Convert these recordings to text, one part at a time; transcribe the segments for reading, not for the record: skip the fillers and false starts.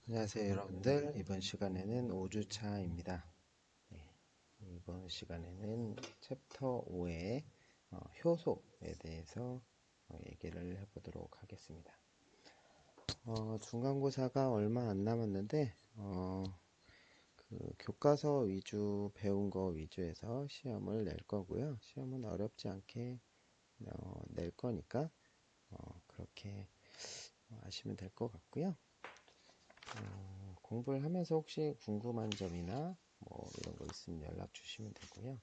안녕하세요 여러분들. 이번 시간에는 5주차입니다. 이번 시간에는 챕터 5의 효소에 대해서 얘기를 해보도록 하겠습니다. 중간고사가 얼마 안 남았는데 그 교과서 위주 배운 거 위주에서 시험을 낼 거고요. 시험은 어렵지 않게 낼 거니까 그렇게 아시면 될 것 같고요. 공부를 하면서 혹시 궁금한 점이나 뭐 이런 거 있으면 연락 주시면 되고요.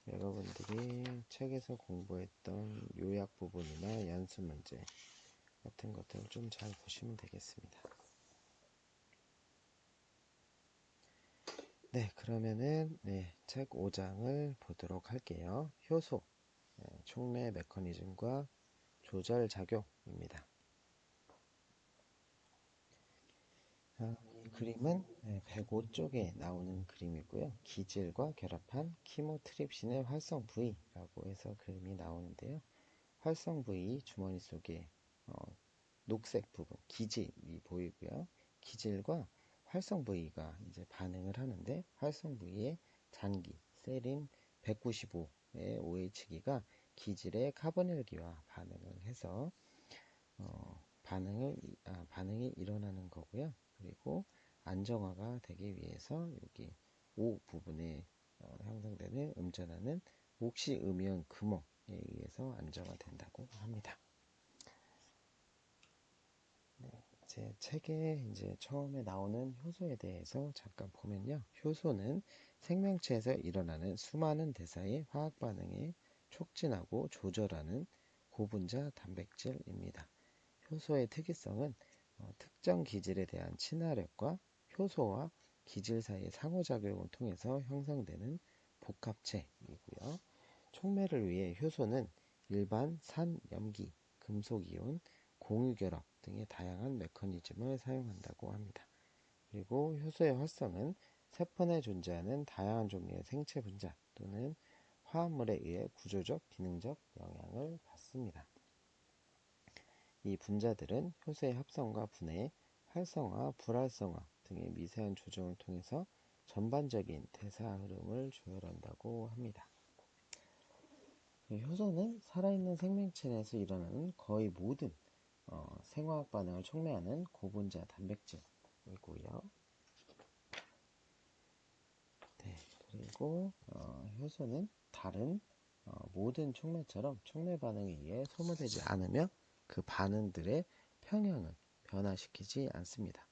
여러분들이 책에서 공부했던 요약 부분이나 연습 문제 같은 것들을 좀 잘 보시면 되겠습니다. 네, 그러면은 책 5장을 보도록 할게요. 효소, 촉매 메커니즘과 조절 작용입니다. 이 그림은 105쪽에 나오는 그림이고요. 기질과 결합한 키모트립신의 활성 부위라고 해서 그림이 나오는데요. 활성 부위 주머니 속에 녹색 부분, 기질이 보이고요. 기질과 활성 부위가 이제 반응을 하는데 활성 부위의 잔기, 세린 195의 OH기가 기질의 카보닐기와 반응을 해서 반응이 일어나는 거고요. 그리고 안정화가 되기 위해서 여기 O 부분에 형성되는 음전하는 옥시음이온 금호에 의해서 안정화된다고 합니다. 제 책에 이제 처음에 나오는 효소에 대해서 잠깐 보면요. 효소는 생명체에서 일어나는 수많은 대사의 화학 반응에 촉진하고 조절하는 고분자 단백질입니다. 효소의 특이성은 특정 기질에 대한 친화력과 효소와 기질 사이의 상호작용을 통해서 형성되는 복합체이고요. 촉매를 위해 효소는 일반 산, 염기, 금속이온, 공유결합 등의 다양한 메커니즘을 사용한다고 합니다. 그리고 효소의 활성은 세포 내에 존재하는 다양한 종류의 생체 분자 또는 화합물에 의해 구조적, 기능적 영향을 받습니다. 이 분자들은 효소의 합성과 분해, 활성화, 불활성화 등의 미세한 조정을 통해서 전반적인 대사 흐름을 조절한다고 합니다. 효소는 살아있는 생명체 내에서 일어나는 거의 모든 생화학 반응을 촉매하는 고분자 단백질이고요. 그리고 효소는 다른 모든 촉매처럼 촉매 반응에 의해 소모되지 않으며 그 반응들의 평형을 변화시키지 않습니다.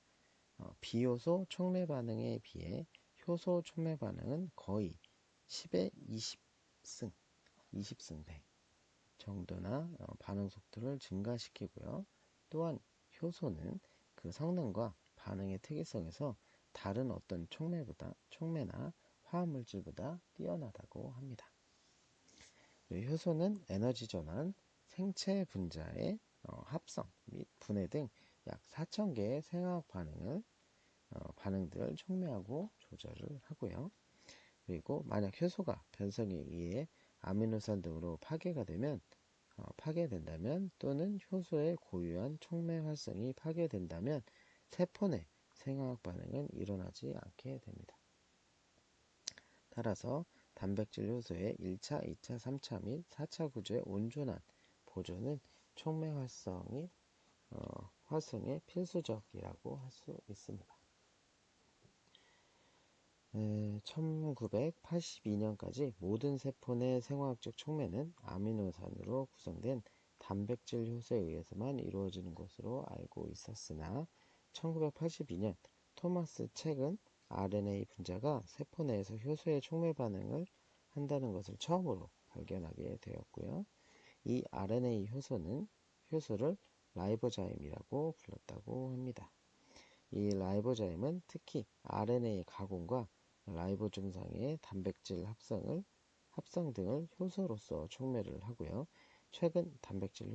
비효소 촉매 반응에 비해 효소 촉매 반응은 거의 10의 20승배 정도나 반응 속도를 증가시키고요. 또한 효소는 그 성능과 반응의 특이성에서 다른 어떤 촉매나 화합물질보다 뛰어나다고 합니다. 효소는 에너지 전환, 생체 분자의 합성 및 분해 등 약 4,000개의 생화학 반응들을 촉매하고 조절을 하고요. 그리고 만약 효소가 변성에 의해 아미노산 등으로 파괴된다면 또는 효소의 고유한 촉매 활성이 파괴된다면 세포 내 생화학 반응은 일어나지 않게 됩니다. 따라서 단백질 효소의 1차, 2차, 3차 및 4차 구조의 온전한 보존은 촉매 활성의 필수적이라고 할 수 있습니다. 1982년까지 모든 세포 내 생화학적 촉매는 아미노산으로 구성된 단백질 효소에 의해서만 이루어지는 것으로 알고 있었으나 1982년 토마스 책은 RNA 분자가 세포 내에서 효소의 촉매 반응을 한다는 것을 처음으로 발견하게 되었고요. 이 RNA 효소를 라이보자임이라고 불렀다고 합니다. 이 라이보자임은 특히 RNA 가공과 라이보즘상의 단백질 합성 등을 효소로서 촉매를 하고요. 최근 단백질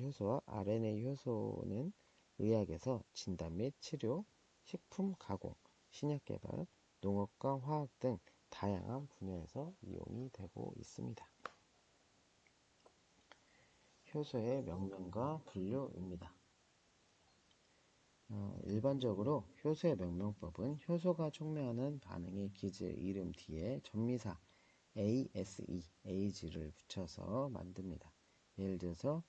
효소와 RNA 효소는 의학에서 진단 및 치료, 식품 가공, 신약 개발, 농업과 화학 등 다양한 분야에서 이용이 되고 있습니다. 효소의 명명과 분류입니다. 일반적으로 효소의 명명법은 효소가 촉매하는 반응의 기제 이름 뒤에 전미사 ASE, AG를 붙여서 만듭니다. 예를 들어서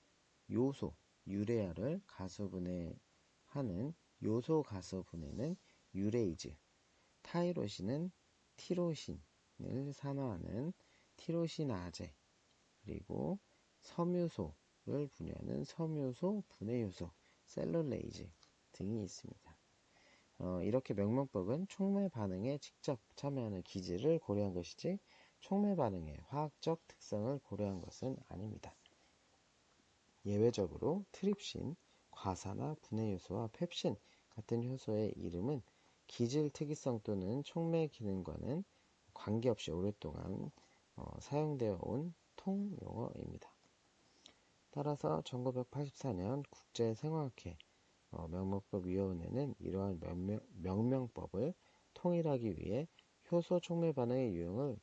요소, 유레아를 가수분해하는 요소 가수분해는 유레이즈, 타이로신은 티로신을 산화하는 티로시나제, 그리고 섬유소를 분해하는 섬유소 분해효소, 셀룰레이즈 등이 있습니다. 이렇게 명명법은 촉매 반응에 직접 참여하는 기제를 고려한 것이지 촉매 반응의 화학적 특성을 고려한 것은 아닙니다. 예외적으로 트립신, 과산화 분해효소와 펩신 같은 효소의 이름은 기질 특이성 또는 촉매 기능과는 관계없이 오랫동안 사용되어 온 통용어입니다. 따라서 1984년 국제생화학회 명명법위원회는 이러한 명명법을 통일하기 위해 효소 촉매 반응의 유형을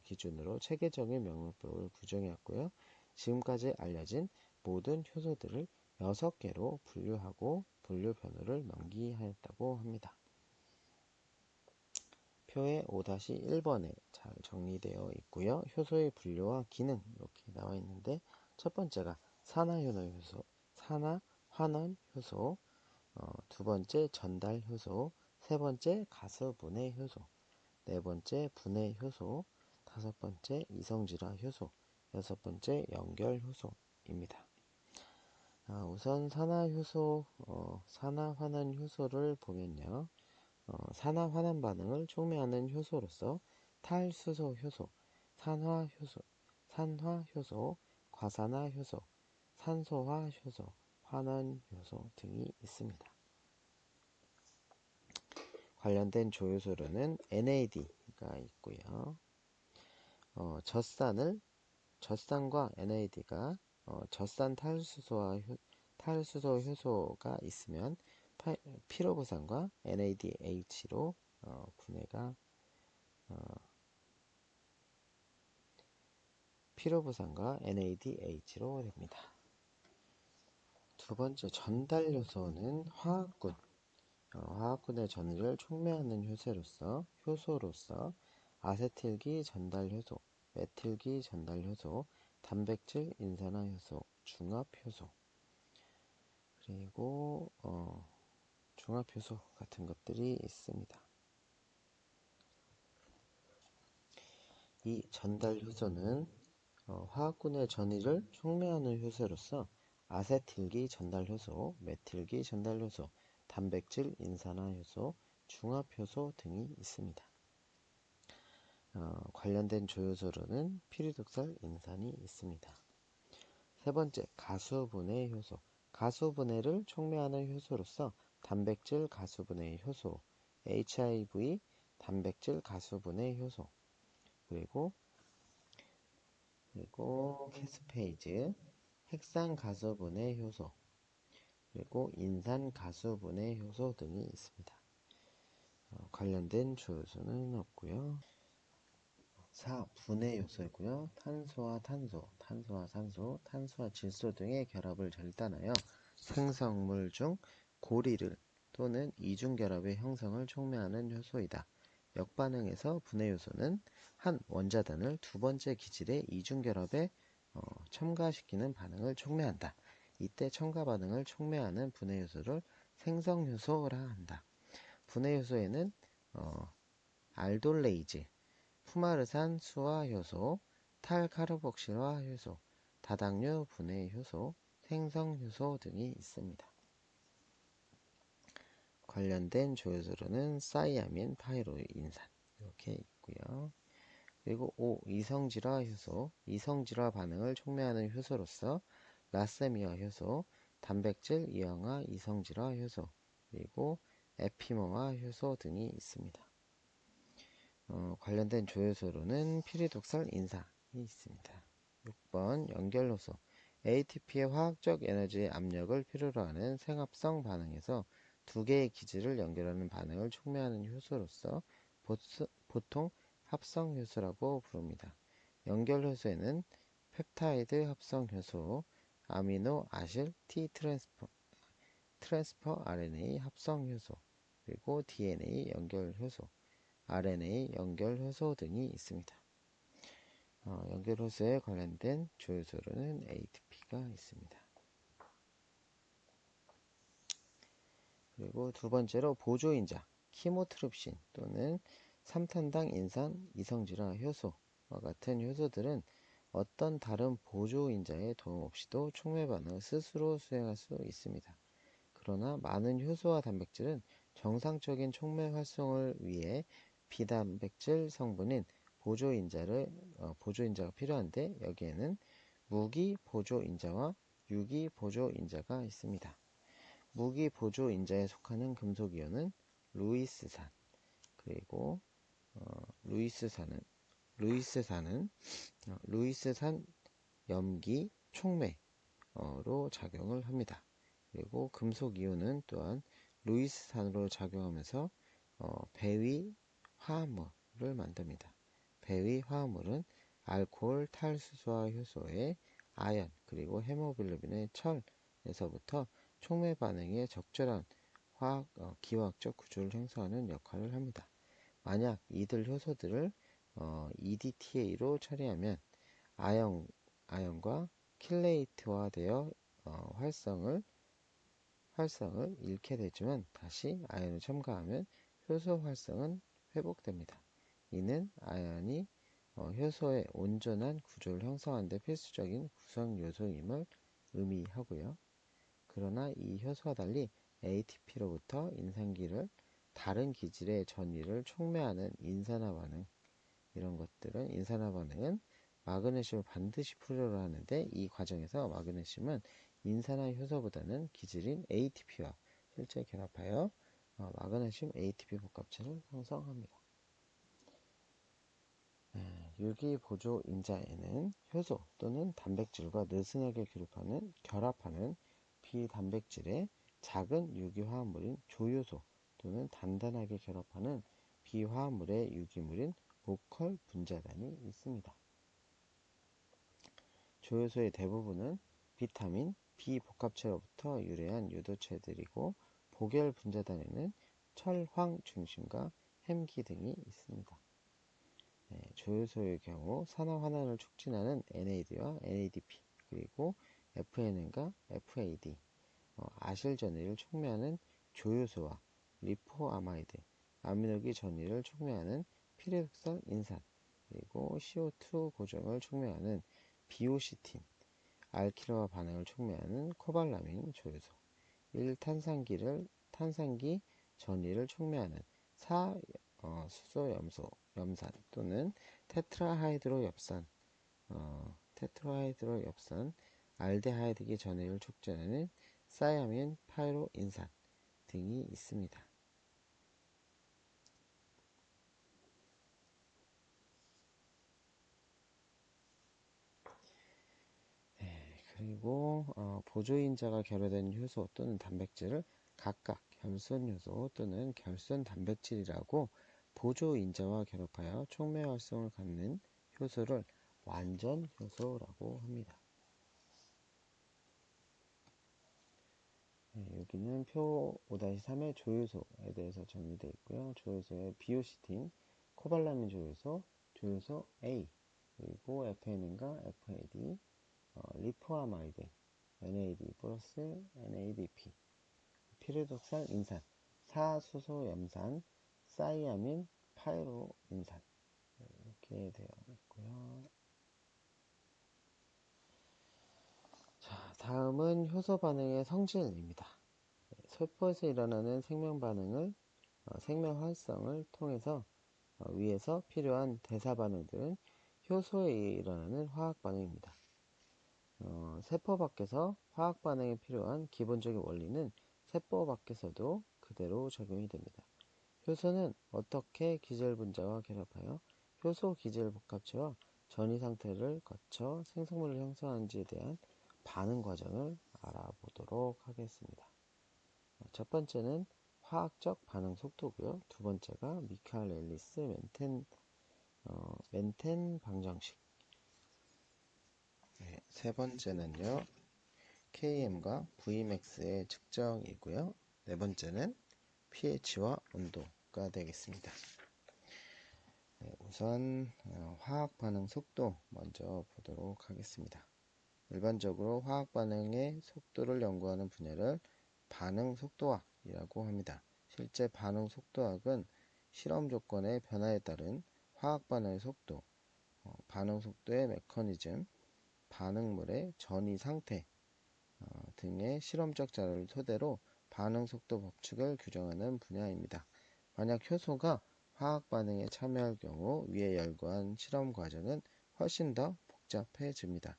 기준으로 체계적인 명명법을 구정했고요. 지금까지 알려진 모든 효소들을 6개로 분류하고 분류 변호를 명기하였다고 합니다. 표의 5-1번에 잘 정리되어 있고요. 효소의 분류와 기능 이렇게 나와 있는데 첫 번째가 산화효소, 산화환원효소, 두 번째 전달효소, 세 번째 가스분해효소, 네 번째 분해효소, 다섯 번째 이성질화효소, 여섯 번째 연결효소입니다. 우선 산화효소, 산화환원효소를 보면요. 산화환원 반응을 촉매하는 효소로서 탈수소효소, 산화효소, 과산화효소, 산소화효소, 환원효소 등이 있습니다. 관련된 조효소로는 NAD가 있고요. 젖산과 NAD가 젖산 탈수소 효소가 있으면 피로부산과 NADH로 분해가 피로부산과 NADH로 됩니다. 두 번째 전달효소는 화학군의 전위를 촉매하는 효소로서 아세틸기 전달효소, 메틸기 전달효소, 단백질 인산화효소, 중합효소, 그리고 중합효소 같은 것들이 있습니다. 이 전달효소는 화학군의 전위를 촉매하는 효소로서 아세틸기 전달효소, 메틸기 전달효소, 단백질 인산화효소, 중합효소 등이 있습니다. 관련된 조효소로는 피리독살 인산이 있습니다. 세 번째, 가수분해 효소. 가수분해를 촉매하는 효소로서 단백질 가수분해 효소, HIV, 단백질 가수분해 효소, 그리고 캐스페이즈, 핵산 가수분해 효소, 그리고 인산 가수분해 효소 등이 있습니다. 관련된 조효소는 없고요. 4. 분해 요소이고요. 탄소와 탄소, 탄소와 산소, 탄소와 질소 등의 결합을 절단하여 생성물 중 고리를 또는 이중결합의 형성을 촉매하는 효소이다. 역반응에서 분해 요소는 한 원자단을 두 번째 기질의 이중결합에 첨가시키는 반응을 촉매한다. 이때 첨가 반응을 촉매하는 분해 요소를 생성효소라 한다. 분해 요소에는 알돌레이즈, 푸마르산 수화효소, 탈카르복실화 효소, 다당류 분해효소, 생성효소 등이 있습니다. 관련된 조효소로는 사이아민, 파이로인산 이렇게 있고요. 그리고 5. 이성질화 효소, 이성질화 반응을 촉매하는 효소로서 라세미아 효소, 단백질 이항화 이성질화 효소, 그리고 에피모화 효소 등이 있습니다. 관련된 조효소로는 피리독살 인산이 있습니다. 6번 연결효소, ATP의 화학적 에너지의 압력을 필요로 하는 생합성 반응에서 두 개의 기질을 연결하는 반응을 촉매하는 효소로서 보통 합성효소라고 부릅니다. 연결효소에는 펩타이드 합성효소, 아미노 아실 T 트랜스퍼 RNA 합성 효소, 그리고 DNA 연결 효소, RNA 연결 효소 등이 있습니다. 연결 효소에 관련된 조효소로는 ATP가 있습니다. 그리고 두 번째로 보조인자, 키모트립신 또는 삼탄당 인산 이성질화 효소와 같은 효소들은 어떤 다른 보조인자의 도움 없이도 촉매 반응을 스스로 수행할 수 있습니다. 그러나 많은 효소와 단백질은 정상적인 촉매 활성을 위해 비단백질 성분인 보조인자가 필요한데, 여기에는 무기 보조인자와 유기 보조인자가 있습니다. 무기 보조인자에 속하는 금속이온은 루이스산, 그리고 루이스산은 루이스산 염기 촉매로 작용을 합니다. 그리고 금속이온은 또한 루이스산으로 작용하면서 배위 화합물을 만듭니다. 배위 화합물은 알코올 탈수소화 효소의 아연, 그리고 헤모글로빈의 철에서부터 촉매 반응에 적절한 기화학적 구조를 형성하는 역할을 합니다. 만약 이들 효소들을 EDTA로 처리하면 아연과 킬레이트화되어 활성을 잃게 되지만, 다시 아연을 첨가하면 효소 활성은 회복됩니다. 이는 아연이 효소의 온전한 구조를 형성하는 데 필수적인 구성 요소임을 의미하고요. 그러나 이 효소와 달리 ATP로부터 인산기를 다른 기질의 전위를 촉매하는 인산화 반응은 마그네슘을 반드시 필요로 하는데, 이 과정에서 마그네슘은 인산화 효소보다는 기질인 ATP와 실제 결합하여 마그네슘 ATP 복합체를 형성합니다. 유기 보조인자에는 효소 또는 단백질과 느슨하게 결합하는 비단백질의 작은 유기화합물인 조효소 또는 단단하게 결합하는 비화합물의 유기물인 보컬 분자단이 있습니다. 조효소의 대부분은 비타민 B 복합체로부터 유래한 유도체들이고, 보결 분자단에는 철황 중심과 햄기 등이 있습니다. 조효소의 경우 산화 환원을 촉진하는 NAD와 NADP, 그리고 FN과 FAD, 아실 전위를 촉매하는 조효소와 리포아마이드, 아미노기 전위를 촉매하는 피리독산 인산, 그리고 CO2 고정을 촉매하는 비오시틴, 알키로와 반응을 촉매하는 코발라민 조효소, 1탄산기 전위를 촉매하는 수소염산 또는 테트라하이드로엽산, 알데하이드기 전위를 촉진하는 사야민 파이로인산 등이 있습니다. 그리고 보조인자가 결여된 효소 또는 단백질을 각각 결손효소 또는 결손단백질이라고, 보조인자와 결합하여 촉매 활성을 갖는 효소를 완전효소라고 합니다. 여기는 표 5-3의 조효소에 대해서 정리되어 있고요. 조효소의 비오시틴, 코발라민 조효소, 조효소 A, 그리고 FN과 FAD, 리포아마이드, NAD 플러스 NADP, 피리독산 인산, 사수소염산, 사이아민 파이로인산, 이렇게 되어 있고요. 자, 다음은 효소 반응의 성질입니다. 세포에서 일어나는 생명 활성을 통해서 위에서 필요한 대사 반응들은 효소에 일어나는 화학 반응입니다. 세포 밖에서 화학 반응에 필요한 기본적인 원리는 세포 밖에서도 그대로 적용이 됩니다. 효소는 어떻게 기질 분자와 결합하여 효소 기질 복합체와 전이 상태를 거쳐 생성물을 형성하는지에 대한 반응 과정을 알아보도록 하겠습니다. 첫 번째는 화학적 반응 속도고요. 두 번째가 미카엘리스 멘텐 방정식. 세 번째는요, Km과 Vmax의 측정이고요. 네 번째는 pH와 온도가 되겠습니다. 네, 우선 화학 반응 속도 먼저 보도록 하겠습니다. 일반적으로 화학 반응의 속도를 연구하는 분야를 반응 속도학이라고 합니다. 실제 반응 속도학은 실험 조건의 변화에 따른 화학 반응의 속도, 반응 속도의 메커니즘, 반응물의 전이 상태 등의 실험적 자료를 토대로 반응 속도 법칙을 규정하는 분야입니다. 만약 효소가 화학 반응에 참여할 경우 위에 열거한 실험 과정은 훨씬 더 복잡해집니다.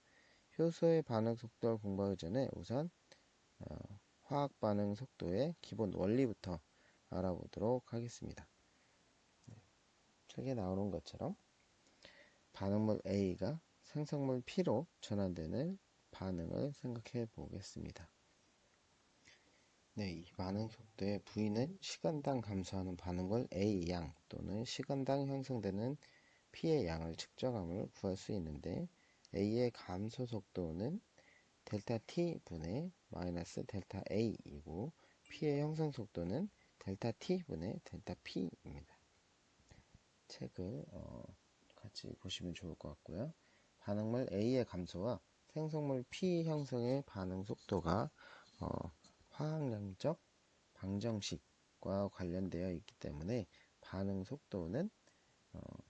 효소의 반응 속도를 공부하기 전에 우선 화학 반응 속도의 기본 원리부터 알아보도록 하겠습니다. 책에 나오는 것처럼 반응물 A가 생성물 P로 전환되는 반응을 생각해 보겠습니다. 네, 이 반응 속도의 V는 시간당 감소하는 반응물 A 양 또는 시간당 형성되는 P의 양을 측정함을 구할 수 있는데 A의 감소 속도는 델타 T 분의 마이너스 델타 A이고 P의 형성 속도는 델타 T 분의 델타 P입니다. 책을 같이 보시면 좋을 것 같고요. 반응물 A의 감소와 생성물 P 형성의 반응 속도가 화학량적 방정식과 관련되어 있기 때문에 반응 속도는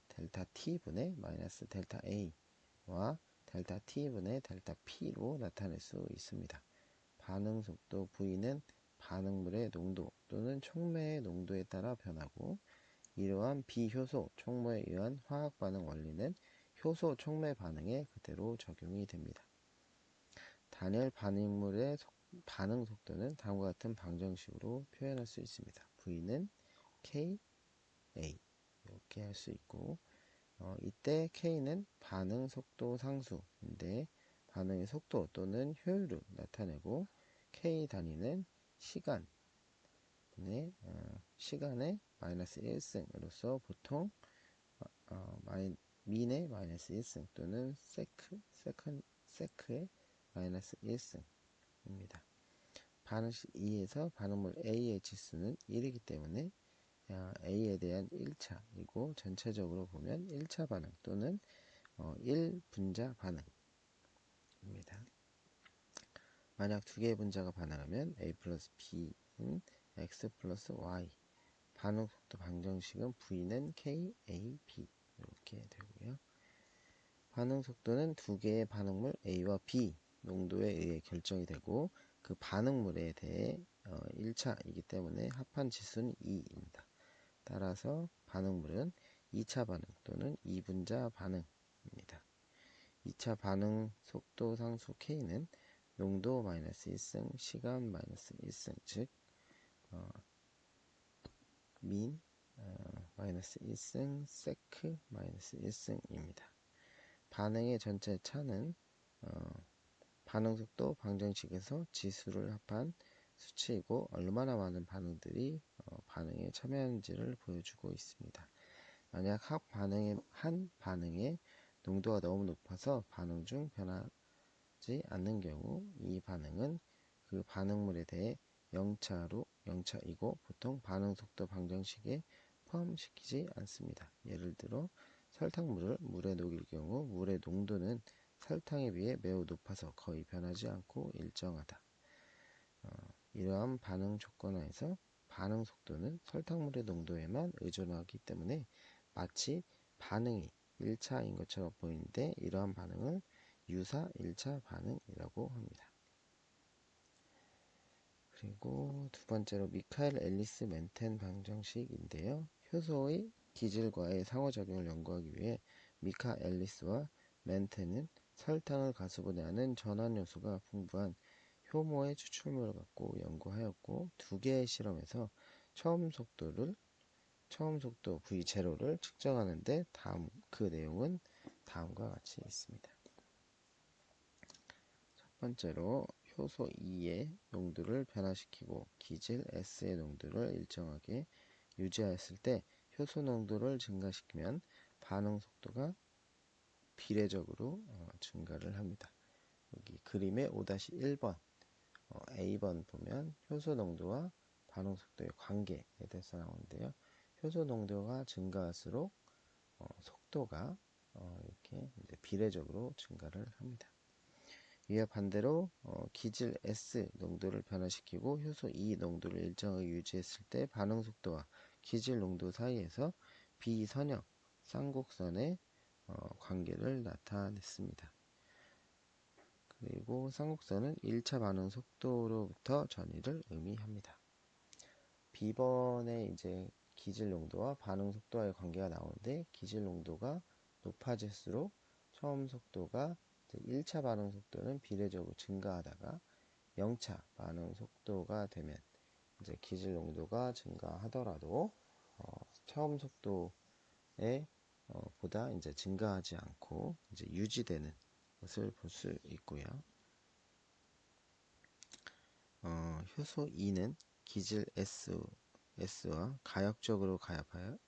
델타 T분의 마이너스 델타 A와 델타 T분의 델타 P로 나타낼 수 있습니다. 반응 속도 V는 반응물의 농도 또는 촉매의 농도에 따라 변하고 이러한 비효소 촉매에 의한 화학 반응 원리는 효소 촉매 반응에 그대로 적용이 됩니다. 단일 반응물의 반응 속도는 다음과 같은 방정식으로 표현할 수 있습니다. V는 Ka 이렇게 할 수 있고 이때 K는 반응 속도 상수인데 반응의 속도 또는 효율을 나타내고 K 단위는 시간의 마이너스 1승으로서 보통 민의 마이너스 1승 또는 세크의 마이너스 1승입니다. 반응식 2에서 반응물 A의 지수는 1이기 때문에 A에 대한 1차이고 전체적으로 보면 1차 반응 또는 1분자 반응입니다. 만약 두 개의 분자가 반응하면 A 플러스 B는 X 플러스 Y 반응 속도 방정식은 V는 KAB 이렇게 되고요. 반응 속도는 두 개의 반응물 A와 B 농도에 의해 결정이 되고 그 반응물에 대해 1차이기 때문에 합한 지수는 2입니다. 따라서 반응물은 2차 반응 또는 2분자 반응입니다. 2차 반응 속도 상수 K는 농도 마이너스 1승, 시간 마이너스 1승, 즉 민 마이너스 1승, 세크 마이너스 1승입니다. 반응의 전체 차는 반응 속도 방정식에서 지수를 합한 수치이고 얼마나 많은 반응들이 반응에 참여하는지를 보여주고 있습니다. 만약 한 반응의 농도가 너무 높아서 반응 중 변하지 않는 경우 이 반응은 그 반응물에 대해 0차이고 보통 반응 속도 방정식에 포함시키지 않습니다. 예를 들어 설탕물을 물에 녹일 경우 물의 농도는 설탕에 비해 매우 높아서 거의 변하지 않고 일정하다. 이러한 반응 조건 하에서 반응 속도는 설탕물의 농도에만 의존하기 때문에 마치 반응이 1차인 것처럼 보이는데 이러한 반응을 유사 1차 반응이라고 합니다. 그리고 두 번째로 미카엘 앨리스 멘텐 방정식인데요. 효소의 기질과의 상호작용을 연구하기 위해 미카 앨리스와 멘텐은 설탕을 가수분해하는 전환요소가 풍부한 효모의 추출물을 갖고 연구하였고 두 개의 실험에서 처음 속도 V0를 측정하는데 그 내용은 다음과 같이 있습니다. 첫 번째로 효소 E의 농도를 변화시키고 기질 S의 농도를 일정하게 유지하였을 때 효소 농도를 증가시키면 반응 속도가 비례적으로 증가를 합니다. 여기 그림의 5-1번 A번 보면 효소 농도와 반응 속도의 관계에 대해서 나오는데요. 효소 농도가 증가할수록 속도가 이렇게 이제 비례적으로 증가를 합니다. 이와 반대로 기질 S 농도를 변화시키고 효소 E 농도를 일정하게 유지했을 때 반응 속도와 기질 농도 사이에서 비선형 쌍곡선의 관계를 나타냈습니다. 그리고 쌍곡선은 1차 반응 속도로부터 전이를 의미합니다. B번에 이제 기질 농도와 반응 속도와의 관계가 나오는데, 기질 농도가 높아질수록 처음 속도가 1차 반응 속도는 비례적으로 증가하다가 0차 반응 속도가 되면 이제 기질 농도가 증가하더라도 처음 속도에 보다 이제 증가하지 않고 이제 유지되는 것을 볼 수 있고요. 효소 E는 기질 S와 가역적으로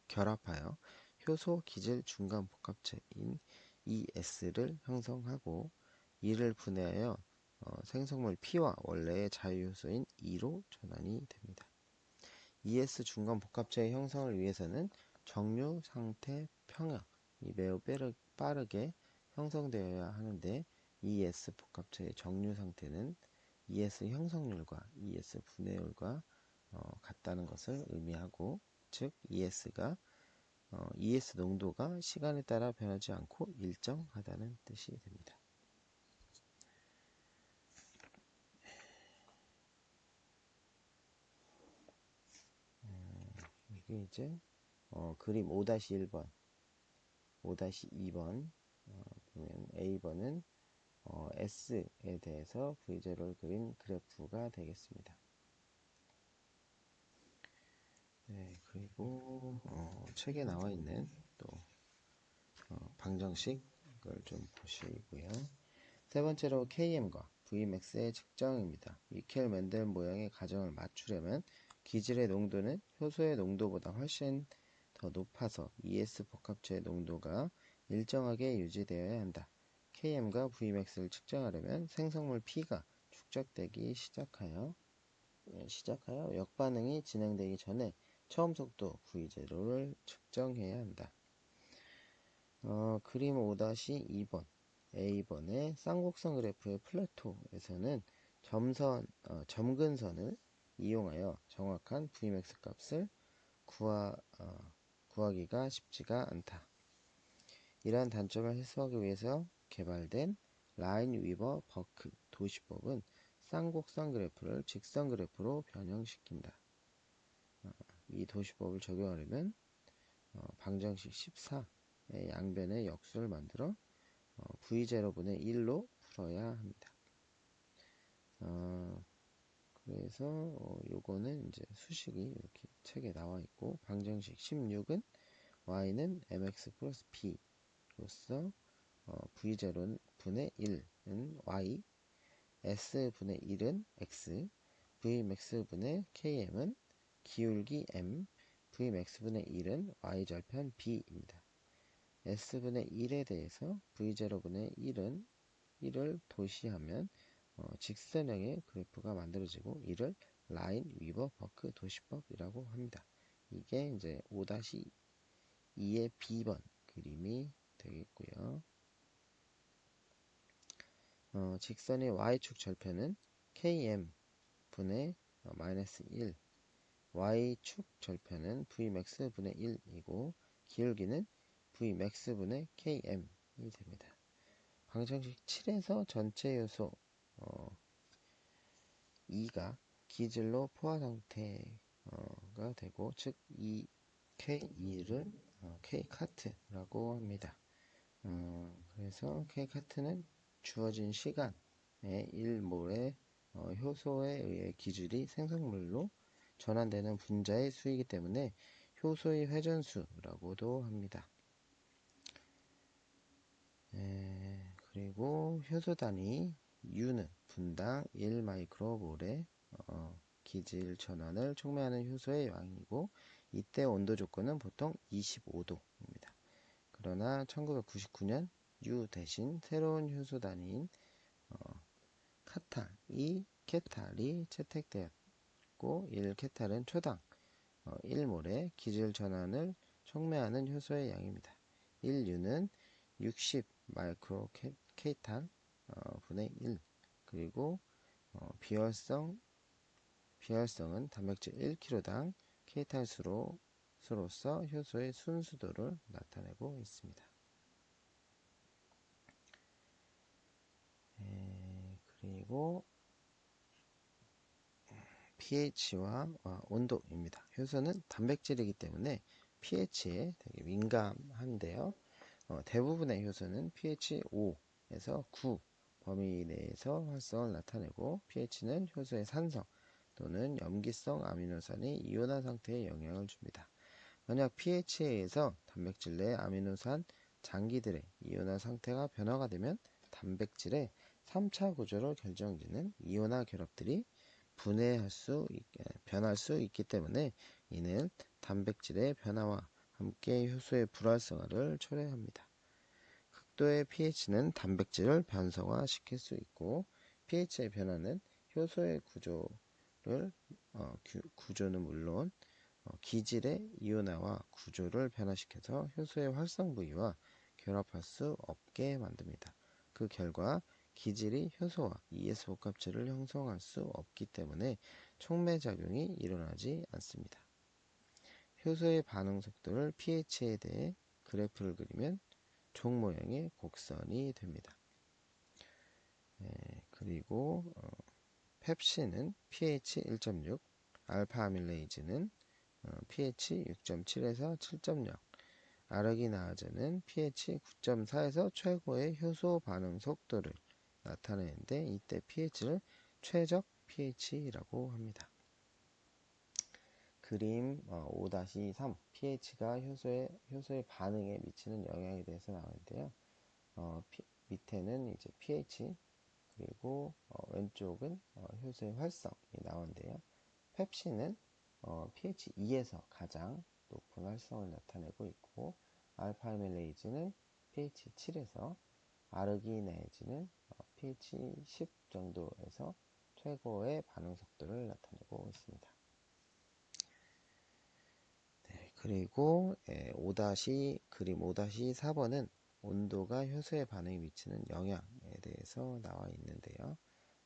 결합하여 효소 기질 중간 복합체인 ES를 형성하고 이를 분해하여 생성물 P와 원래의 자유효소인 E로 전환이 됩니다. ES 중간 복합체의 형성을 위해서는 정류 상태 평형이 매우 빠르게 형성되어야 하는데, ES 복합체의 정류 상태는 ES 형성률과 ES 분해율과 같다는 것을 의미하고, 즉 ES 농도가 시간에 따라 변하지 않고 일정하다는 뜻이 됩니다. 이게 이제 그림 5-1번, 5-2번 보면 A번은 S에 대해서 V0를 그린 그래프가 되겠습니다. 네, 그리고 책에 나와 있는 또 방정식을 좀 보시고요. 세 번째로 KM과 Vmax의 측정입니다. 미켈 맨델 모형의 가정을 맞추려면 기질의 농도는 효소의 농도보다 훨씬 더 높아서 ES 복합체의 농도가 일정하게 유지되어야 한다. KM과 Vmax를 측정하려면 생성물 P가 축적되기 시작하여 역반응이 진행되기 전에 처음 속도 V0를 측정해야 한다. 그림 5-2번 A번의 쌍곡선 그래프의 플래토에서는 점근선을 이용하여 정확한 Vmax 값을 구하기가 쉽지가 않다. 이러한 단점을 해소하기 위해서 개발된 라인-위버-버크 도시법은 쌍곡선 그래프를 직선 그래프로 변형시킨다. 이 도시법을 적용하려면 방정식 14의 양변의 역수를 만들어 V0분의 1로 풀어야 합니다. 그래서 요거는 이제 수식이 이렇게 책에 나와 있고, 방정식 16은 y는 mx 플러스 b로서 V0분의 1은 y, s분의 1은 x, vmax분의 km은 기울기 m, vmax분의 1은 y절편 b입니다. s분의 1에 대해서 v0분의 1을 도시하면 직선형의 그래프가 만들어지고, 이를 라인-위버-버크 도시법이라고 합니다. 이게 이제 5-2의 B번 그림이 되겠고요. 직선의 Y축 절편은 KM분의 마이너스 1, Y축 절편은 Vmax분의 1이고, 기울기는 Vmax분의 KM이 됩니다. 방정식 7에서 전체 요소 E가 기질로 포화 상태가 되고, 즉 이 K2를 K카트라고 합니다. 그래서 K카트는 주어진 시간에 1몰의 효소에 의해 기질이 생성물로 전환되는 분자의 수이기 때문에 효소의 회전수라고도 합니다. 그리고 효소 단위 U는 분당 1마이크로몰의 기질 전환을 촉매하는 효소의 양이고, 이때 온도 조건은 보통 25도입니다. 그러나 1999년 U 대신 새로운 효소 단위인 카타이 1케탈이 채택되었고 1케탈은 초당 1몰의 기질 전환을 촉매하는 효소의 양입니다. 1유는 60 마이크로 케이탈 분의 1 그리고 비활성은 단백질 1kg당 케이탈 수로서 효소의 순수도를 나타내고 있습니다. 그리고 pH와 온도입니다. 효소는 단백질이기 때문에 pH에 되게 민감한데요. 대부분의 효소는 pH 5에서 9 범위 내에서 활성을 나타내고 pH는 효소의 산성 또는 염기성 아미노산의 이온화 상태에 영향을 줍니다. 만약 pH에 의해서 단백질 내 아미노산 장기들의 이온화 상태가 변화가 되면 단백질의 3차 구조로 결정짓는 이온화 결합들이 변할 수 있기 때문에 이는 단백질의 변화와 함께 효소의 불활성화를 초래합니다. 극도의 pH는 단백질을 변성화시킬 수 있고 pH의 변화는 효소의 구조는 물론 기질의 이온화와 구조를 변화시켜서 효소의 활성 부위와 결합할 수 없게 만듭니다. 그 결과 기질이 효소와 ES 복합체를 형성할 수 없기 때문에 촉매작용이 일어나지 않습니다. 효소의 반응 속도를 pH에 대해 그래프를 그리면 종 모양의 곡선이 됩니다. 그리고 펩신은 pH 1.6, 알파 아밀레이즈는 pH 6.7에서 7.0, 아르기나아제는 pH 9.4에서 최고의 효소 반응 속도를 나타내는데 이때 pH를 최적 pH라고 합니다. 그림 5-3 pH가 효소의 반응에 미치는 영향에 대해서 나오는데요. 밑에는 이제 pH 그리고 왼쪽은 효소의 활성이 나오는데요. 펩신은 pH 2에서 가장 높은 활성을 나타내고 있고 알파 아밀레이즈는 pH 7에서 아르기네이즈는 pH 10 정도에서 최고의 반응 속도를 나타내고 있습니다. 네, 그리고 그림 5-4번은 온도가 효소의 반응에 미치는 영향에 대해서 나와 있는데요.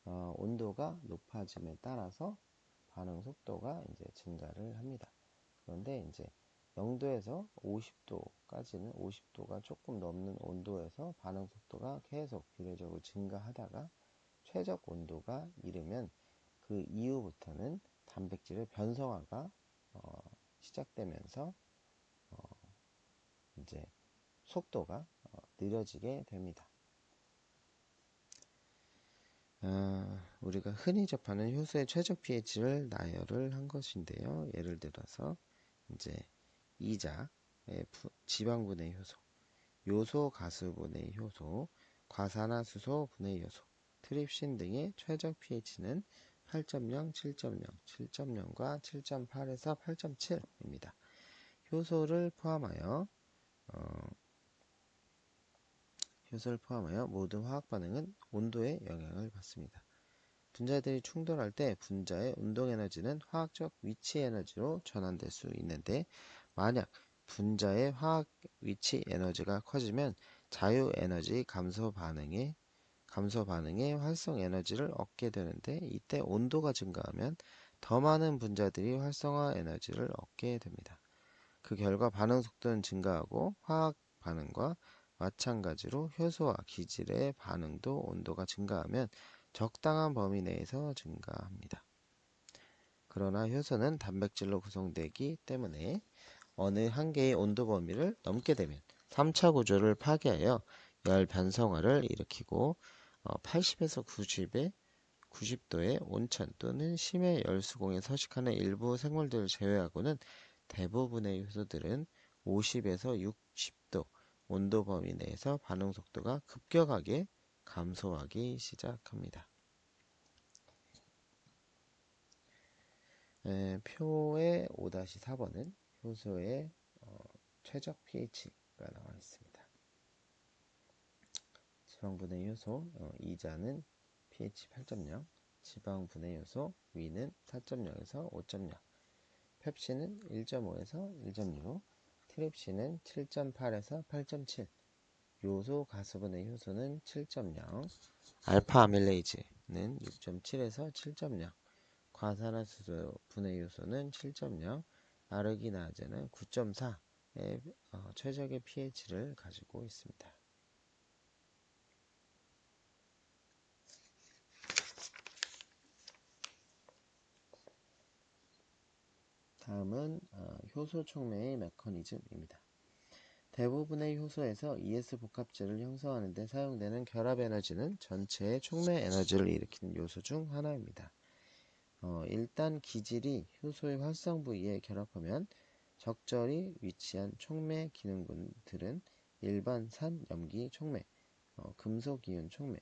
온도가 높아짐에 따라서 반응 속도가 이제 증가를 합니다. 그런데 이제 0도에서 50도까지는 50도가 조금 넘는 온도에서 반응 속도가 계속 비례적으로 증가하다가 최적 온도가 이르면 그 이후부터는 단백질의 변성화가 시작되면서 이제 속도가 느려지게 됩니다. 우리가 흔히 접하는 효소의 최적 pH를 나열을 한 것인데요. 예를 들어서 이제 이자의 지방분해 효소, 요소 가수분해 효소, 과산화수소 분해 효소, 트립신 등의 최적 pH는 8.0, 7.0, 7.0과 7.8에서 8.7입니다. 효소를 포함하여 모든 화학 반응은 온도에 영향을 받습니다. 분자들이 충돌할 때 분자의 운동 에너지는 화학적 위치 에너지로 전환될 수 있는데 만약 분자의 화학 위치 에너지가 커지면 자유 에너지 감소 반응의 활성 에너지를 얻게 되는데 이때 온도가 증가하면 더 많은 분자들이 활성화 에너지를 얻게 됩니다. 그 결과 반응 속도는 증가하고 화학 반응과 마찬가지로 효소와 기질의 반응도 온도가 증가하면 적당한 범위 내에서 증가합니다. 그러나 효소는 단백질로 구성되기 때문에 어느 한계의 온도 범위를 넘게 되면 3차 구조를 파괴하여 열 변성화를 일으키고 80에서 90도의 온천 또는 심해 열수공에 서식하는 일부 생물들을 제외하고는 대부분의 효소들은 50에서 60도 온도 범위 내에서 반응 속도가 급격하게 감소하기 시작합니다. 표의 5-4번은 효소의 최적 pH가 나와 있습니다. 지방분해 효소 이자는 pH 8.0, 지방 분해 요소 위는 4.0에서 5.0, 펩신은 1.5에서 1.6, 트립신은 7.8에서 8.7, 요소 가수분해 효소는 7.0, 알파 아밀레이즈는 6.7에서 7.0, 과산화수소 분해 요소는 7.0, 아르기나제는 9.4의 최적의 pH를 가지고 있습니다. 다음은 효소 촉매의 메커니즘입니다. 대부분의 효소에서 ES 복합체를 형성하는 데 사용되는 결합 에너지는 전체의 촉매 에너지를 일으키는 요소 중 하나입니다. 일단 기질이 효소의 활성 부위에 결합하면 적절히 위치한 촉매 기능군들은 일반 산 염기 촉매, 금속 이온 촉매,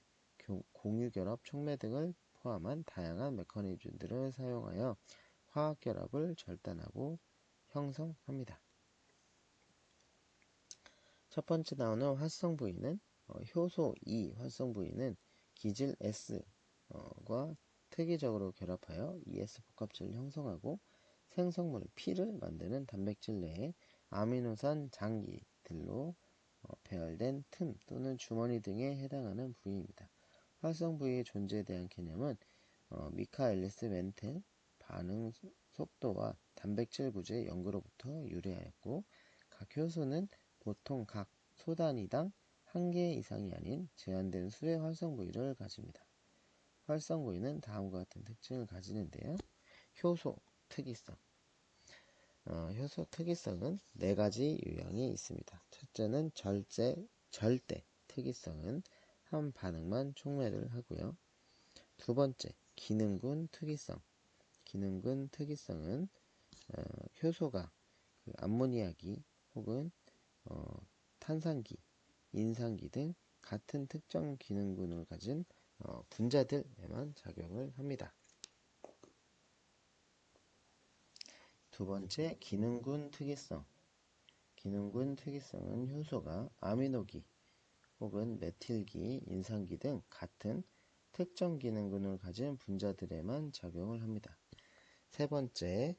공유 결합 촉매 등을 포함한 다양한 메커니즘들을 사용하여 화학 결합을 절단하고 형성합니다. 첫 번째 나오는 활성 부위는 효소 2 활성 부위는 기질 S과 특이적으로 결합하여 ES 복합체를 형성하고 생성물 P를 만드는 단백질 내에 아미노산 장기들로 배열된 틈 또는 주머니 등에 해당하는 부위입니다. 활성 부위의 존재에 대한 개념은 미카엘리스 멘텐 반응 속도와 단백질 구조의 연구로부터 유래하였고, 각 효소는 보통 각 소단위당 1개 이상이 아닌 제한된 수의 활성 부위를 가집니다. 활성 부위는 다음과 같은 특징을 가지는데요. 효소 특이성. 효소 특이성은 4가지 유형이 있습니다. 첫째는 절대 특이성은 한 반응만 촉매를 하고요. 두 번째, 기능군 특이성. 기능군 특이성은 효소가 암모니아기 혹은 탄산기, 인산기 등 같은 특정 기능군을 가진 분자들에만 작용을 합니다. 두 번째, 기능군 특이성. 기능군 특이성은 효소가 아미노기 혹은 메틸기, 인산기 등 같은 특정 기능군을 가진 분자들에만 작용을 합니다. 세 번째,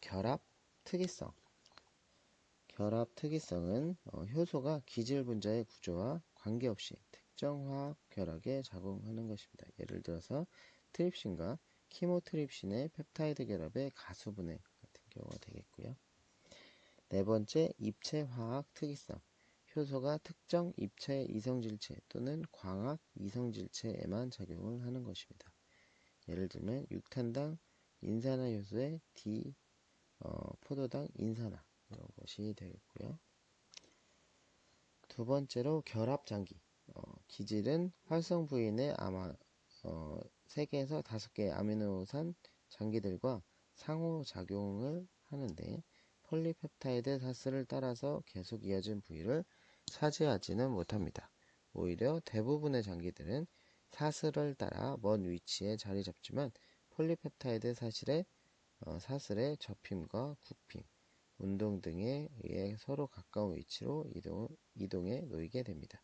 결합 특이성. 결합 특이성은 효소가 기질 분자의 구조와 관계없이 특정 화학 결합에 작용하는 것입니다. 예를 들어서 트립신과 키모트립신의 펩타이드 결합의 가수분해 같은 경우가 되겠고요. 네 번째, 입체 화학 특이성. 효소가 특정 입체 이성질체 또는 광학 이성질체에만 작용을 하는 것입니다. 예를 들면 육탄당 인산화 효소의 포도당 인산화 이런 것이 되겠고요. 두 번째로 결합 장기. 기질은 활성 부인의 3개에서 5개의 아미노산 장기들과 상호작용을 하는데 폴리펩타이드 사슬을 따라서 계속 이어진 부위를 차지하지는 못합니다. 오히려 대부분의 장기들은 사슬을 따라 먼 위치에 자리 잡지만 폴리펩타이드 사슬의 접힘과 굽힘, 운동 등에 의해 서로 가까운 위치로 이동해 놓이게 됩니다.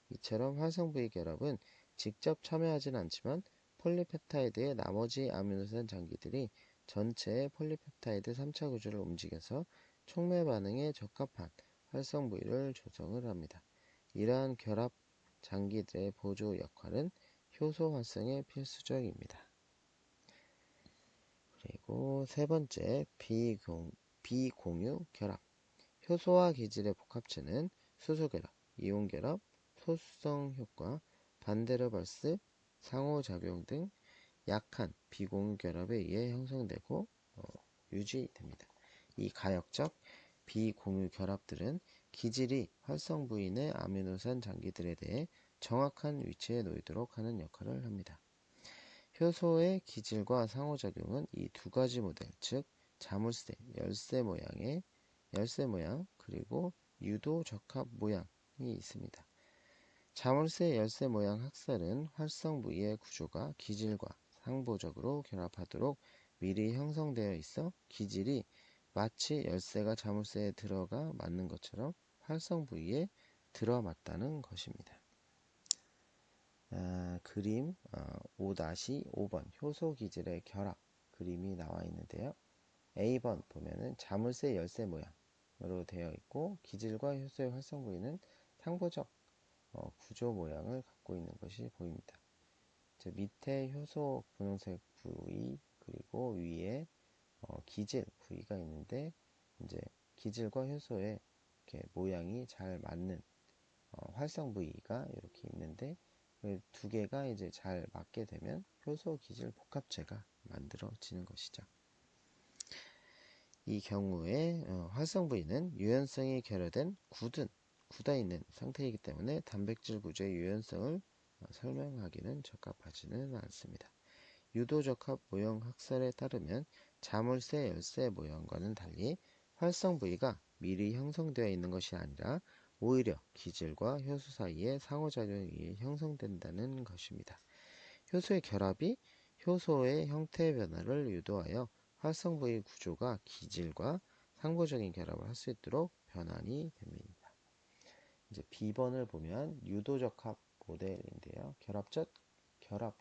이처럼 활성 부위 결합은 직접 참여하진 않지만 폴리펩타이드의 나머지 아미노산 장기들이 전체의 폴리펩타이드 3차 구조를 움직여서 촉매 반응에 적합한 활성 부위를 조성을 합니다. 이러한 결합 장기들의 보조 역할은 효소 활성에 필수적입니다. 그리고 세 번째, 비공유 결합. 효소와 기질의 복합체는 수소결합, 이온결합, 소수성 효과, 반데르발스, 상호작용 등 약한 비공유 결합에 의해 형성되고 유지됩니다. 이 가역적 비공유 결합들은 기질이 활성 부인의 아미노산 장기들에 대해 정확한 위치에 놓이도록 하는 역할을 합니다. 효소의 기질과 상호작용은 이 두 가지 모델, 즉 자물쇠, 열쇠 모양, 그리고 유도 적합 모양이 있습니다. 자물쇠 열쇠 모양 학설은 활성 부위의 구조가 기질과 상보적으로 결합하도록 미리 형성되어 있어 기질이 마치 열쇠가 자물쇠에 들어가 맞는 것처럼 활성 부위에 들어맞다는 것입니다. 그림 5-5번 효소 기질의 결합 그림이 나와 있는데요. A번 보면은 자물쇠 열쇠 모양으로 되어 있고 기질과 효소의 활성 부위는 상보적 구조 모양을 갖고 있는 것이 보입니다. 밑에 효소 분홍색 부위 그리고 위에 기질 부위가 있는데 이제 기질과 효소의 이렇게 모양이 잘 맞는 활성 부위가 이렇게 있는데 그 두 개가 이제 잘 맞게 되면 효소 기질 복합체가 만들어지는 것이죠. 이 경우에 활성 부위는 유연성이 결여된 굳어 있는 상태이기 때문에 단백질 구조의 유연성을 설명하기는 적합하지는 않습니다. 유도적합 모형 학설에 따르면 자물쇠 열쇠 모형과는 달리 활성 부위가 미리 형성되어 있는 것이 아니라 오히려 기질과 효소 사이의 상호작용에 의해 형성된다는 것입니다. 효소의 결합이 효소의 형태 변화를 유도하여 활성 부위 구조가 기질과 상호적인 결합을 할 수 있도록 변환이 됩니다. 이제 B번을 보면 유도적합 모델인데요. 결합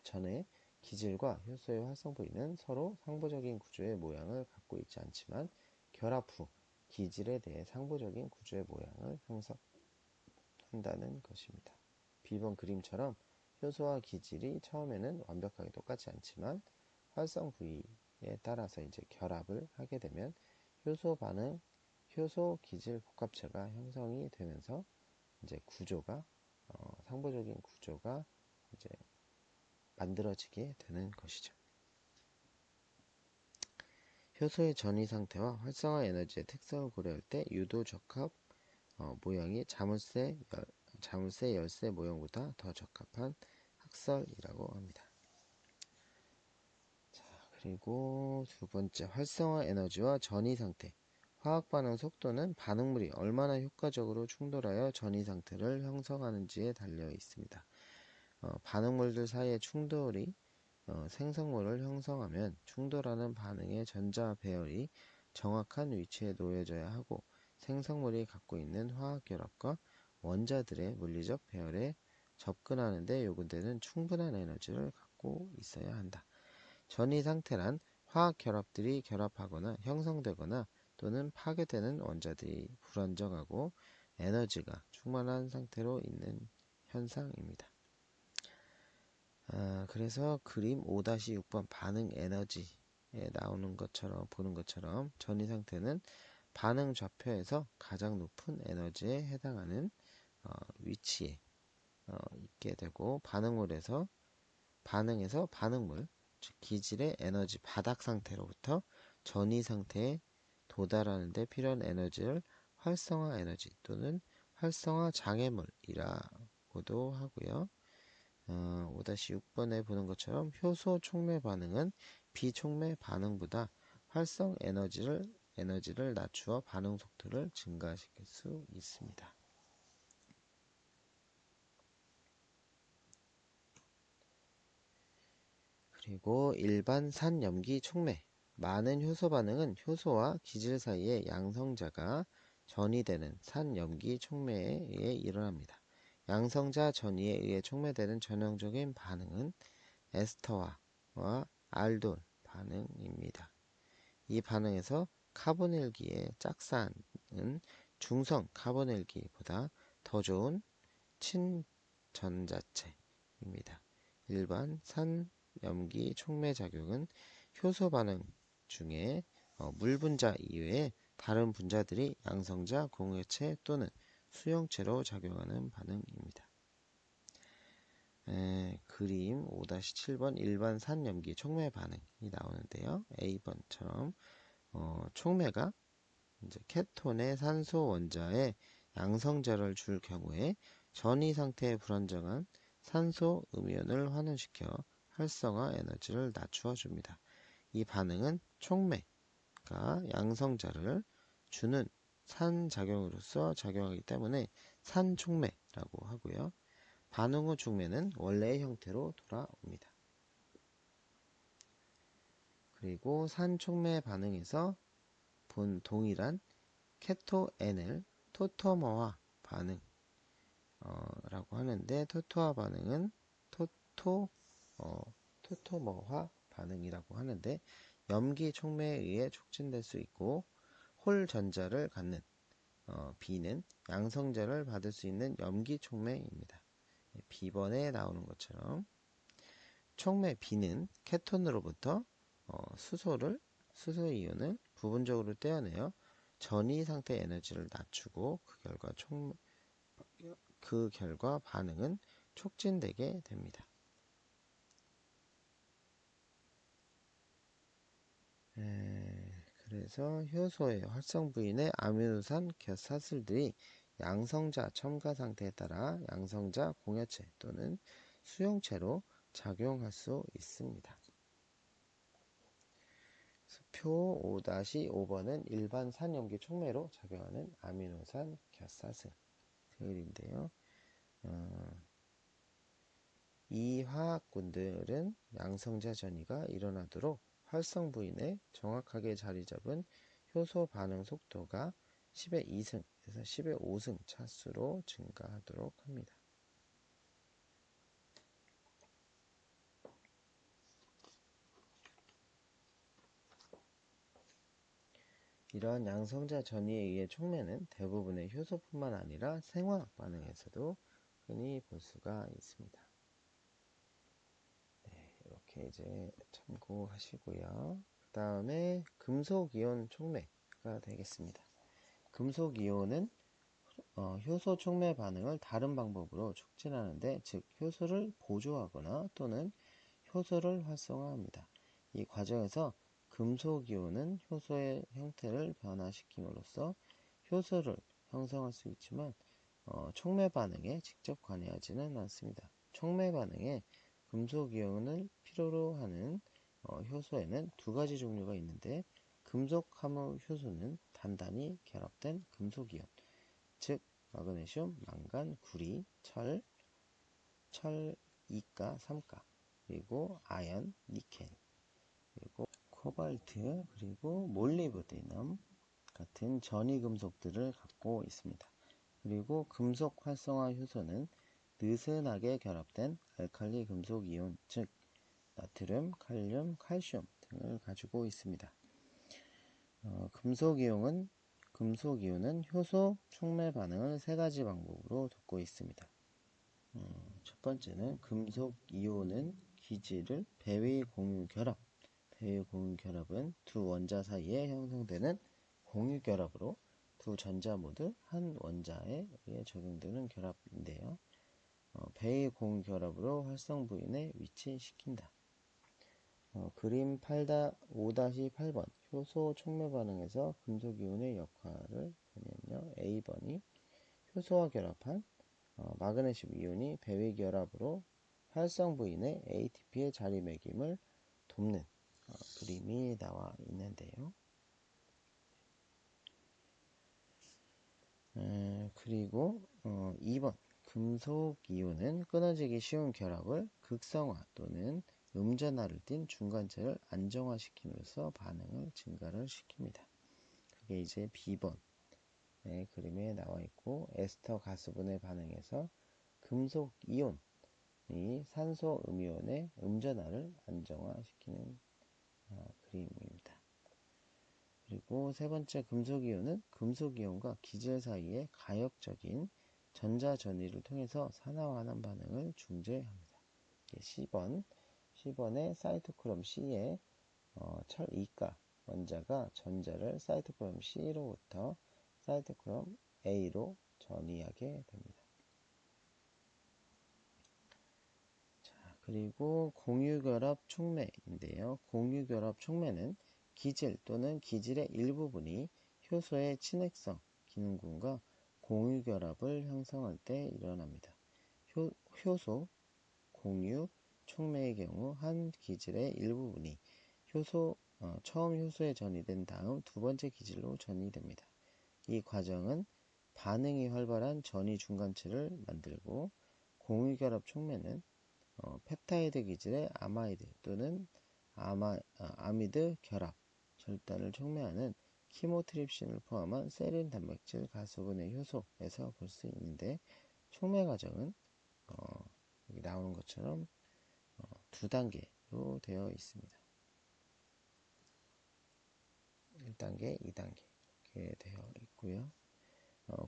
전에 기질과 효소의 활성 부위는 서로 상보적인 구조의 모양을 갖고 있지 않지만 결합 후 기질에 대해 상보적인 구조의 모양을 형성한다는 것입니다. B번 그림처럼 효소와 기질이 처음에는 완벽하게 똑같지 않지만 활성 부위에 따라서 이제 결합을 하게 되면 효소 반응, 효소 기질 복합체가 형성이 되면서 이제 구조가 상보적인 구조가 이제 만들어지게 되는 것이죠. 효소의 전이 상태와 활성화 에너지의 특성을 고려할 때 유도적합 모형이 자물쇠 열쇠 모형보다 더 적합한 학설이라고 합니다. 자, 그리고 두 번째 활성화 에너지와 전이 상태. 화학 반응 속도는 반응물이 얼마나 효과적으로 충돌하여 전이 상태를 형성하는지에 달려 있습니다. 반응물들 사이의 충돌이 생성물을 형성하면 충돌하는 반응의 전자 배열이 정확한 위치에 놓여져야 하고 생성물이 갖고 있는 화학 결합과 원자들의 물리적 배열에 접근하는 데 요구되는 충분한 에너지를 갖고 있어야 한다. 전이 상태란 화학 결합들이 결합하거나 형성되거나 또는 파괴되는 원자들이 불안정하고 에너지가 충만한 상태로 있는 현상입니다. 그래서 그림 5-6번 반응 에너지에 나오는 것처럼 보는 것처럼 전이 상태는 반응 좌표에서 가장 높은 에너지에 해당하는 위치에 있게 되고 반응에서 반응물 즉 기질의 에너지 바닥 상태로부터 전이 상태에 도달하는 데 필요한 에너지를 활성화 에너지 또는 활성화 장애물이라고도 하고요. 5-6번에 보는 것처럼 효소 촉매 반응은 비촉매 반응보다 활성 에너지를 낮추어 반응 속도를 증가시킬 수 있습니다. 그리고 일반 산염기 촉매. 많은 효소 반응은 효소와 기질 사이의 양성자가 전이되는 산염기 촉매에 의해 일어납니다. 양성자 전이에 의해 촉매되는 전형적인 반응은 에스터와 알돌 반응입니다. 이 반응에서 카보닐기의 짝산은 중성 카보닐기보다 더 좋은 친전자체입니다. 일반 산염기 촉매 작용은 효소 반응 중에 물 분자 이외에 다른 분자들이 양성자 공유체 또는 수용체로 작용하는 반응입니다. 그림 5-7번 일반 산염기 촉매 반응이 나오는데요. A번처럼 촉매가 이제 케톤의 산소 원자에 양성자를 줄 경우에 전이 상태의 불안정한 산소 음이온을 환원시켜 활성화 에너지를 낮추어 줍니다. 이 반응은 촉매가 양성자를 주는 산작용으로서 작용하기 때문에 산촉매라고 하고요. 반응 후 촉매는 원래의 형태로 돌아옵니다. 그리고 산촉매 반응에서 본 동일한 케토N을 토토머화 반응 라고 하는데 토토화 반응은 토토머화 반응이라고 하는데, 염기 촉매에 의해 촉진될 수 있고, 홀 전자를 갖는 B는 양성자를 받을 수 있는 염기 촉매입니다. B번에 나오는 것처럼 촉매 B는 케톤으로부터 수소 이온을 부분적으로 떼어내어 전이 상태 에너지를 낮추고 그 결과 반응은 촉진되게 됩니다. 그래서 효소의 활성 부인의 아미노산 결사슬들이 양성자 첨가 상태에 따라 양성자 공여체 또는 수용체로 작용할 수 있습니다. 표 5-5번은 일반 산염기 촉매로 작용하는 아미노산 결사슬들인데요. 이 화학군들은 양성자 전이가 일어나도록 활성 부인에 정확하게 자리 잡은 효소 반응 속도가 10의 2승에서 10의 5승 차수로 증가하도록 합니다. 이러한 양성자 전이에 의해 촉매는 대부분의 효소뿐만 아니라 생화학 반응에서도 흔히 볼 수가 있습니다. 네, 이렇게 이제 참고하시고요. 그 다음에 금속이온 촉매가 되겠습니다. 금속이온은 효소 촉매 반응을 다른 방법으로 촉진하는데, 즉 효소를 보조하거나 또는 효소를 활성화합니다. 이 과정에서 금속이온은 효소의 형태를 변화시킴으로써 효소를 형성할 수 있지만 촉매 반응에 직접 관여하지는 않습니다. 촉매 반응에 금속이온을 필요로 하는 효소에는 두 가지 종류가 있는데, 금속 함유 효소는 단단히 결합된 금속이온, 즉 마그네슘, 망간, 구리, 철 2가, 3가, 그리고 아연, 니켈, 그리고 코발트, 그리고 몰리브데넘 같은 전이금속들을 갖고 있습니다. 그리고 금속 활성화 효소는 느슨하게 결합된 알칼리 금속 이온, 즉 나트륨, 칼륨, 칼슘 등을 가지고 있습니다. 금속이온은 효소 촉매 반응을 세 가지 방법으로 돕고 있습니다. 첫 번째는 금속이온은 기질을 배위 공유 결합은 두 원자 사이에 형성되는 공유 결합으로 두 전자 모두 한 원자에 의해 적용되는 결합인데요. 배위 공유 결합으로 활성 부인에 위치시킨다. 그림 5-8번 효소 촉매 반응에서 금속이온의 역할을 보면요. A번이 효소와 결합한 마그네슘 이온이 배위 결합으로 활성 부인의 ATP의 자리매김을 돕는 그림이 나와 있는데요. 그리고 2번 금속이온은 끊어지기 쉬운 결합을 극성화 또는 음전하를 띤 중간체를 안정화시킴으로써 반응을 증가를 시킵니다. 그게 이제 B번 그림에 나와 있고, 에스터 가스분해 반응에서 금속이온이 산소 음이온의 음전하를 안정화시키는 그림입니다. 그리고 세 번째 금속이온은 금속이온과 기질 사이의 가역적인 전자 전이를 통해서 산화하는 반응을 중재합니다. 10번의 사이토크롬 C의 철 2가 원자가 전자를 사이토크롬 C로부터 사이토크롬 A로 전이하게 됩니다. 자, 그리고 공유결합 촉매인데요. 공유결합 촉매는 기질 또는 기질의 일부분이 효소의 친핵성 기능군과 공유결합을 형성할 때 일어납니다. 효소 공유 촉매의 경우 한 기질의 일부분이 처음 효소에 전이된 다음 두 번째 기질로 전이됩니다. 이 과정은 반응이 활발한 전이 중간체를 만들고, 공유결합 촉매는 펩타이드 기질의 아마이드 또는 아미드 결합 절단을 촉매하는 키모트립신을 포함한 세린 단백질 가수분해 효소에서 볼 수 있는데, 촉매 과정은 여기 나오는 것처럼 2단계로 되어 있습니다. 1단계, 2단계 이렇게 되어 있고요.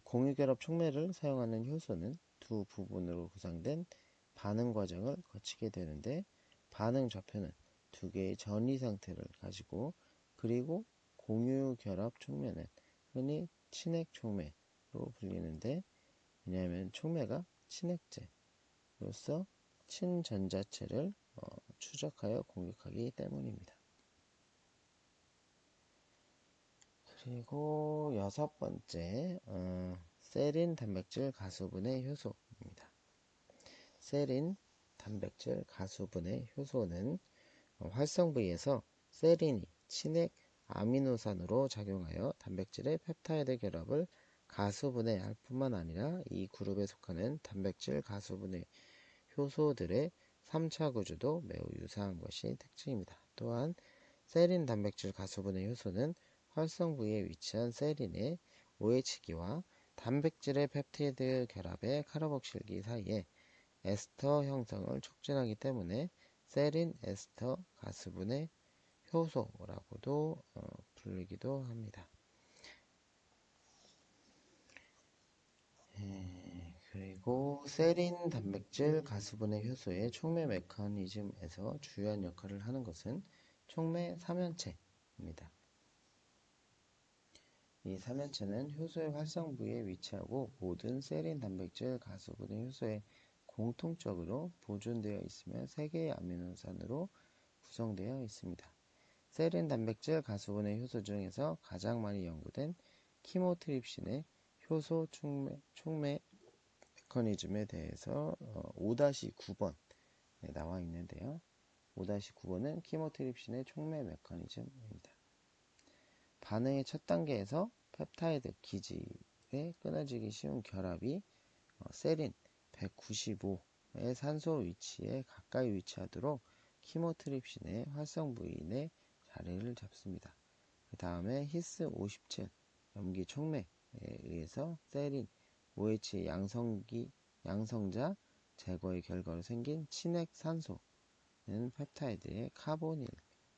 공유결합 촉매를 사용하는 효소는 두 부분으로 구성된 반응 과정을 거치게 되는데, 반응 좌표는 두 개의 전이 상태를 가지고, 그리고 공유결합 촉매는 흔히 친핵 촉매로 불리는데, 왜냐하면 촉매가 친핵제로서 친전자체를 추적하여 공격하기 때문입니다. 그리고 6번째, 세린 단백질 가수분해 효소입니다. 세린 단백질 가수분해 효소는 활성 부위에서 세린이 친핵 아미노산으로 작용하여 단백질의 펩타이드 결합을 가수분해할 뿐만 아니라 이 그룹에 속하는 단백질 가수분해 효소들의 3차 구조도 매우 유사한 것이 특징입니다. 또한 세린 단백질 가수분해 효소는 활성 부위에 위치한 세린의 OH기와 단백질의 펩티드 결합의 카르복실기 사이에 에스터 형성을 촉진하기 때문에 세린 에스터 가수분해 효소라고도 불리기도 합니다. 그리고 세린 단백질 가수분해 효소의 촉매 메커니즘에서 주요한 역할을 하는 것은 촉매 3연체입니다. 이 3연체는 효소의 활성 부위에 위치하고 모든 세린 단백질 가수분해 효소에 공통적으로 보존되어 있으며 3개의 아미노산으로 구성되어 있습니다. 세린 단백질 가수분해 효소 중에서 가장 많이 연구된 키모트립신의 효소 촉매 메커니즘에 대해서 5-9번에 나와 있는데요. 5-9번은 키모트립신의 촉매 메커니즘입니다. 반응의 첫 단계에서 펩타이드 기질에 끊어지기 쉬운 결합이 세린 195의 산소 위치에 가까이 위치하도록 키모트립신의 활성 부인에 자리를 잡습니다. 그 다음에 히스 57 염기 촉매에 의해서 세린 OH 양성자 제거의 결과로 생긴 친핵 산소는 펩타이드의 카보닐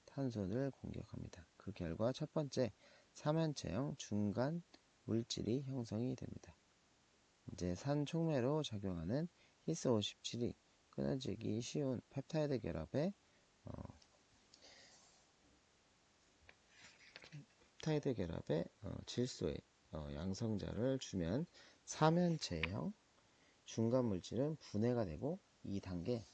탄소를 공격합니다. 그 결과 첫 번째 3연체형 중간 물질이 형성이 됩니다. 이제 산 촉매로 작용하는 히스 57이 끊어지기 쉬운 펩타이드 결합에 질소의 양성자를 주면 3연체형 중간 물질은 분해가 되고 2단계는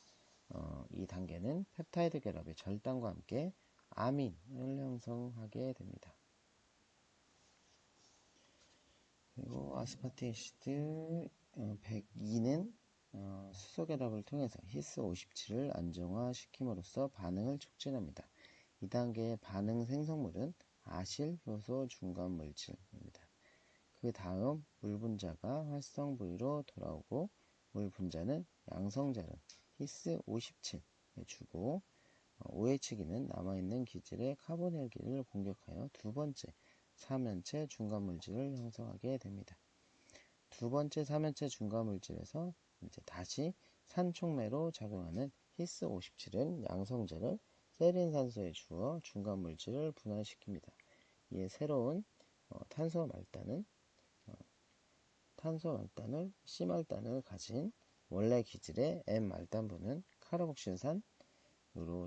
펩타이드 결합의 절단과 함께 아민을 형성하게 됩니다. 그리고 아스파티에시드 102는 수소 결합을 통해서 히스 57을 안정화시킴으로써 반응을 촉진합니다. 2단계의 반응 생성물은 아실 효소 중간 물질입니다. 그 다음 물 분자가 활성 부위로 돌아오고, 물 분자는 양성자를 히스 57에 주고, OH기는 남아있는 기질의 카보닐기를 공격하여 두 번째 3연체 중간물질을 형성하게 됩니다. 두 번째 3연체 중간물질에서 이제 다시 산촉매로 작용하는 히스 57은 양성자를 세린산소에 주어 중간물질을 분할시킵니다. 이에 새로운 탄소 말단을 C말단을 가진 원래 기질의 M말단부는 카르복실산으로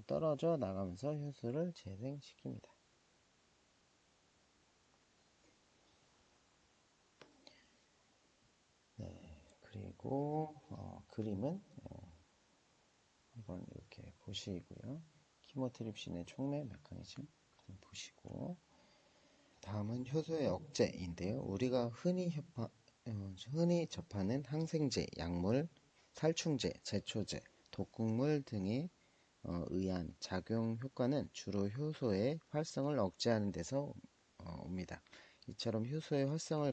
떨어져 나가면서 효소를 재생시킵니다. 네, 그리고 그림은 한번 이렇게 보시고요. 키모트립신의 촉매 메커니즘 보시고, 다음은 효소의 억제인데요. 우리가 흔히 접하는 항생제, 약물, 살충제, 제초제, 독극물 등에 의한 작용 효과는 주로 효소의 활성을 억제하는 데서 옵니다. 이처럼 효소의 활성을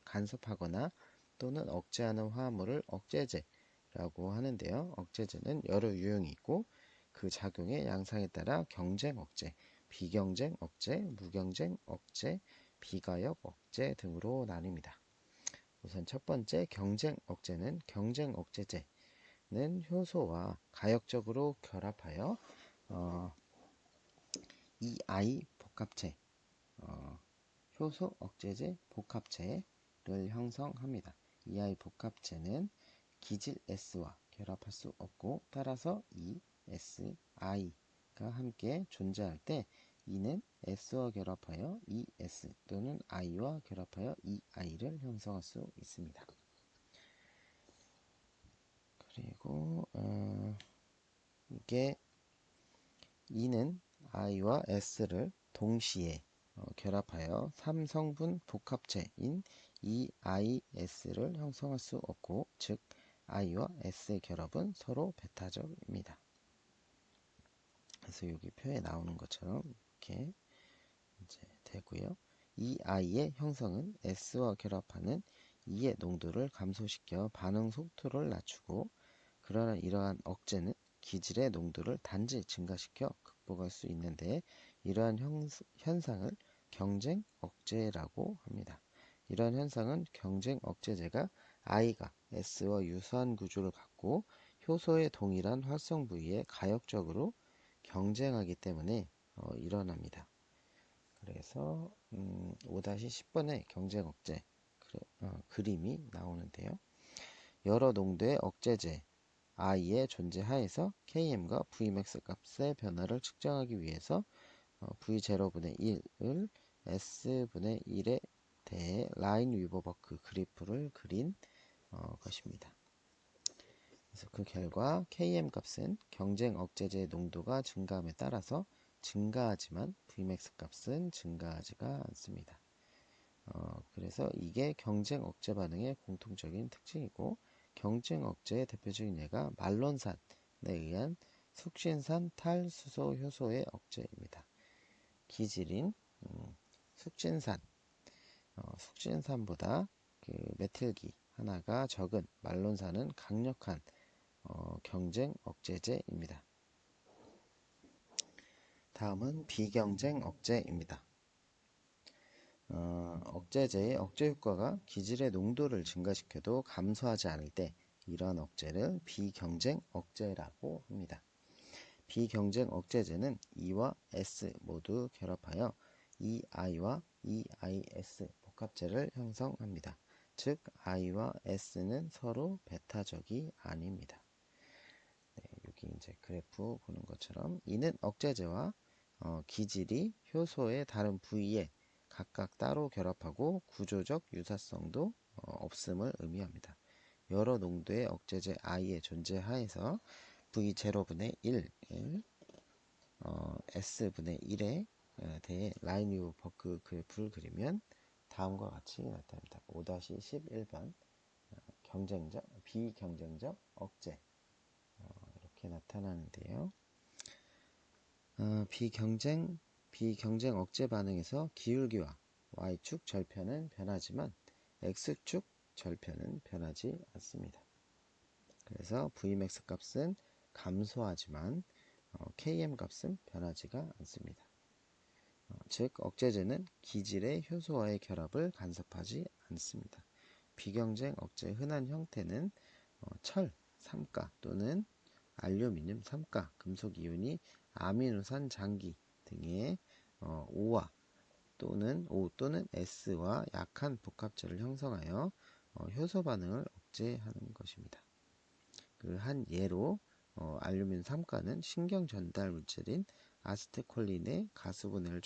간섭하거나 또는 억제하는 화합물을 억제제라고 하는데요. 억제제는 여러 유형이 있고, 그 작용의 양상에 따라 경쟁 억제, 비경쟁 억제, 무경쟁 억제, 비가역 억제 등으로 나뉩니다. 우선 첫 번째 경쟁 억제는 경쟁 억제제, 효소와 가역적으로 결합하여 EI 복합체, 효소 억제제 복합체를 형성합니다. EI 복합체는 기질 S와 결합할 수 없고, 따라서 E, S, I가 함께 존재할 때 E는 S와 결합하여 ES 또는 I와 결합하여 EI를 형성할 수 있습니다. 그리고 이게 E는 I와 S를 동시에 결합하여 3성분 복합체인 EIS를 형성할 수 없고, 즉 I와 S의 결합은 서로 배타적입니다. 그래서 여기 표에 나오는 것처럼 이렇게 이제 되고요. EI의 형성은 S와 결합하는 E의 농도를 감소시켜 반응 속도를 낮추고, 그러나 이러한 억제는 기질의 농도를 단지 증가시켜 극복할 수 있는데, 이러한 현상을 경쟁 억제라고 합니다. 이러한 현상은 경쟁 억제제가 I가 S와 유사한 구조를 갖고 효소의 동일한 활성 부위에 가역적으로 경쟁하기 때문에 일어납니다. 그래서 5-10번의 경쟁 억제 그림이 나오는데요. 여러 농도의 억제제 I의 존재하에서 Km과 Vmax 값의 변화를 측정하기 위해서 V0분의 1을 S분의 1에 대해 라인 위버버크 그래프를 그린 것입니다. 그래서 그 결과 Km 값은 경쟁 억제제의 농도가 증가함에 따라서 증가하지만 Vmax 값은 증가하지가 않습니다. 그래서 이게 경쟁 억제 반응의 공통적인 특징이고, 경쟁 억제의 대표적인 예가 말론산에 의한 숙신산 탈수소 효소의 억제입니다. 기질인 숙신산보다 그 메틸기 하나가 적은 말론산은 강력한 경쟁 억제제입니다. 다음은 비경쟁 억제입니다. 억제제의 억제 효과가 기질의 농도를 증가시켜도 감소하지 않을 때 이러한 억제를 비경쟁 억제라고 합니다. 비경쟁 억제제는 E와 S 모두 결합하여 EI와 EIS 복합체를 형성합니다. 즉 I와 S는 서로 배타적이 아닙니다. 네, 여기 이제 그래프 보는 것처럼 이는 억제제와 기질이 효소의 다른 부위에 각각 따로 결합하고 구조적 유사성도 없음을 의미합니다. 여러 농도의 억제제 I의 존재 하에서 V0분의 1을 S분의 1에 대해 라인 위브 버크 그래프를 그리면 다음과 같이 나타납니다. 5-11번 비경쟁적 억제 이렇게 나타나는데요. 비경쟁 억제 반응에서 기울기와 Y축 절편은 변하지만 X축 절편은 변하지 않습니다. 그래서 Vmax 값은 감소하지만 Km 값은 변하지가 않습니다. 즉 억제제는 기질의 효소와의 결합을 간섭하지 않습니다. 비경쟁 억제의 흔한 형태는 철 3가 또는 알루미늄 3가 금속 이온이 아미노산 장기 등의 O와 또는 S와 약한 복합체를 형성하여 효소 반응을 억제하는 것입니다. 그 한 예로 알루미늄 3가는 신경 전달 물질인 아세틸콜린의 가수분해를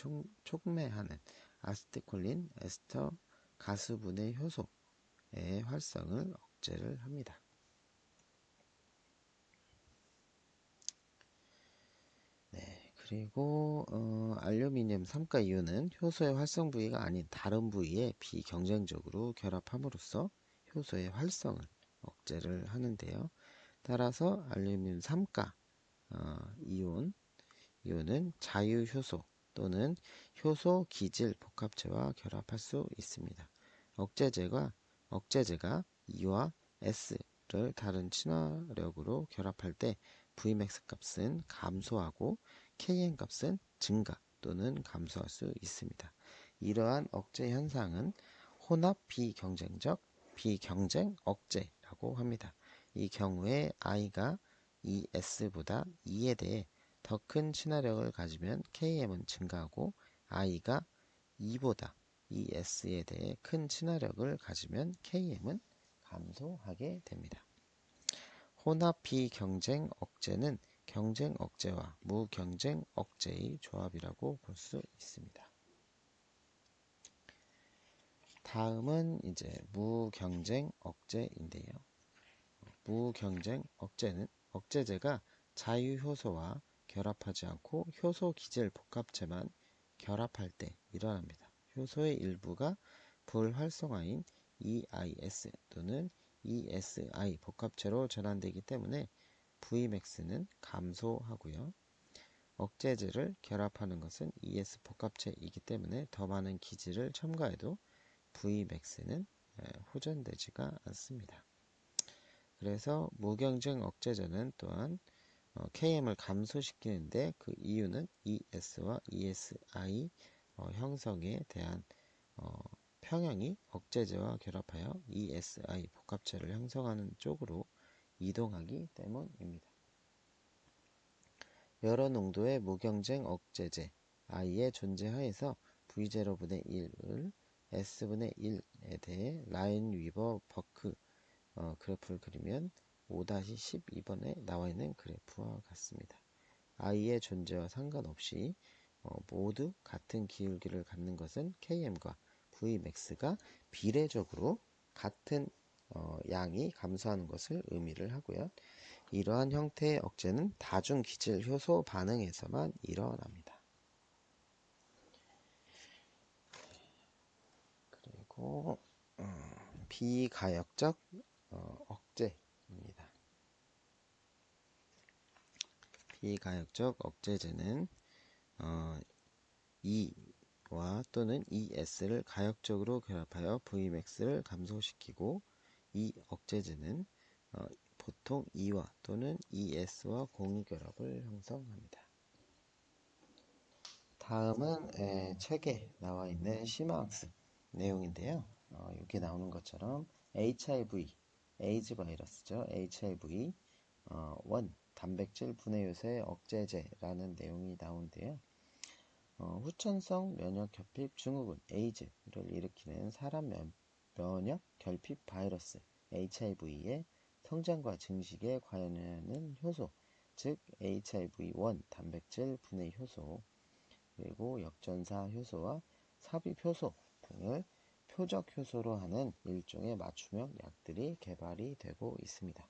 촉매하는 아세틸콜린 에스터 가수분해 효소의 활성을 억제를 합니다. 네, 그리고 알루미늄 3가 이온은 효소의 활성 부위가 아닌 다른 부위에 비경쟁적으로 결합함으로써 효소의 활성을 억제를 하는데요. 따라서 알루미늄 3가 이온은 자유효소 또는 효소 기질 복합체와 결합할 수 있습니다. 억제제가 E와 S를 다른 친화력으로 결합할 때 Vmax 값은 감소하고 Km 값은 증가 또는 감소할 수 있습니다. 이러한 억제 현상은 혼합 비경쟁 억제라고 합니다. 이 경우에 i가 ES보다 2에 대해 더 큰 친화력을 가지면 KM은 증가하고 i가 2보다 ES에 대해 큰 친화력을 가지면 KM은 감소하게 됩니다. 혼합 비경쟁 억제는 경쟁 억제와 무경쟁 억제의 조합이라고 볼 수 있습니다. 다음은 이제 무경쟁 억제인데요. 무경쟁 억제는 억제제가 자유효소와 결합하지 않고 효소 기질 복합체만 결합할 때 일어납니다. 효소의 일부가 불활성화인 EIS 또는 ESI 복합체로 전환되기 때문에 Vmax는 감소하고요. 억제제를 결합하는 것은 ES 복합체이기 때문에 더 많은 기질을 첨가해도 Vmax는 호전되지가 않습니다. 그래서 무경쟁 억제제는 또한 KM을 감소시키는데 그 이유는 ES와 ESI 형성에 대한 평형이 억제제와 결합하여 ESI 복합체를 형성하는 쪽으로 이동하기 때문입니다. 여러 농도의 무경쟁 억제제 I의 존재하에서 V0분의 1을 S분의 1에 대해 라인 위버 버크 그래프를 그리면 5-12번에 나와 있는 그래프와 같습니다. I의 존재와 상관없이 모두 같은 기울기를 갖는 것은 KM과 Vmax가 비례적으로 같은 양이 감소하는 것을 의미를 하고요. 이러한 형태의 억제는 다중기질 효소 반응에서만 일어납니다. 그리고 비가역적 억제입니다. 비가역적 억제제는 E와 또는 ES를 가역적으로 결합하여 Vmax를 감소시키고 이 억제제는 보통 E와 또는 ES와 공유결합을 형성합니다. 다음은 책에 나와 있는 심화학습 내용인데요. 여기 나오는 것처럼 HIV, 에이즈 바이러스죠. HIV 1 단백질 분해 요새 억제제라는 내용이 나오는데요. 후천성 면역 결핍 증후군 에이즈를 일으키는 사람 면역 결핍 바이러스 HIV의 성장과 증식에 관여하는 효소, 즉 HIV-1 단백질 분해 효소, 그리고 역전사 효소와 삽입 효소 등을 표적 효소로 하는 일종의 맞춤형 약들이 개발이 되고 있습니다.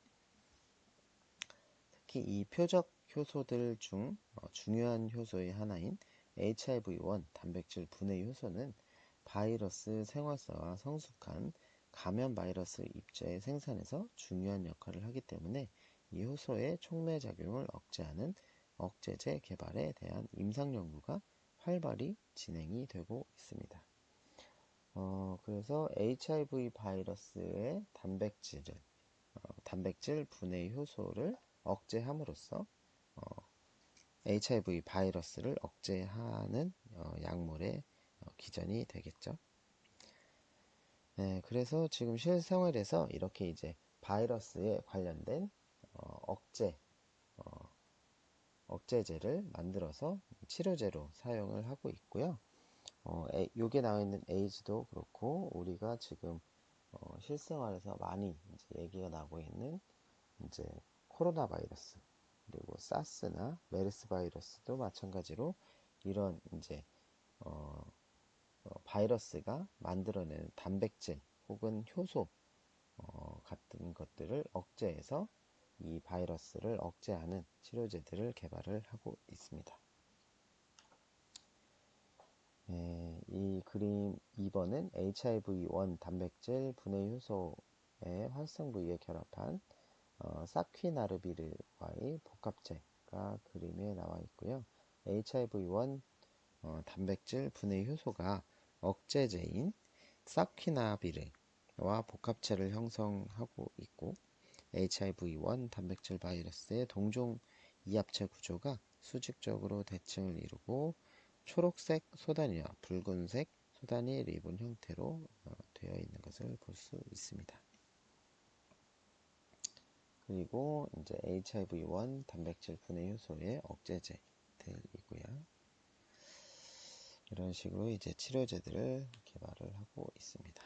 특히 이 표적 효소들 중 중요한 효소의 하나인 HIV-1 단백질 분해 효소는 바이러스 생활사와 성숙한 감염 바이러스 입자의 생산에서 중요한 역할을 하기 때문에 이 효소의 촉매 작용을 억제하는 억제제 개발에 대한 임상 연구가 활발히 진행이 되고 있습니다. 그래서 HIV 바이러스의 단백질 분해 효소를 억제함으로써 HIV 바이러스를 억제하는 약물의 기전이 되겠죠. 네, 그래서 지금 실생활에서 이렇게 이제 바이러스에 관련된 억제제를 만들어서 치료제로 사용을 하고 있고요. 여기에 나와 있는 에이즈도 그렇고 우리가 지금 실생활에서 많이 이제 얘기가 나오고 있는 이제 코로나 바이러스 그리고 사스나 메르스 바이러스도 마찬가지로 이런 이제 바이러스가 만들어내는 단백질 혹은 효소 같은 것들을 억제해서 이 바이러스를 억제하는 치료제들을 개발을 하고 있습니다. 이 그림 2번은 HIV-1 단백질 분해 효소의 활성 부위에 결합한 사퀴나르비르와의 복합체가 그림에 나와 있고요. HIV-1 단백질 분해 효소가 억제제인 사퀴나비르와 복합체를 형성하고 있고 HIV-1 단백질 바이러스의 동종 이합체 구조가 수직적으로 대칭을 이루고 초록색 소단이와 붉은색 소단이 리본 형태로 되어 있는 것을 볼 수 있습니다. 그리고 이제 HIV1 단백질 분해 효소의 억제제들이고요. 이런 식으로 이제 치료제들을 개발을 하고 있습니다.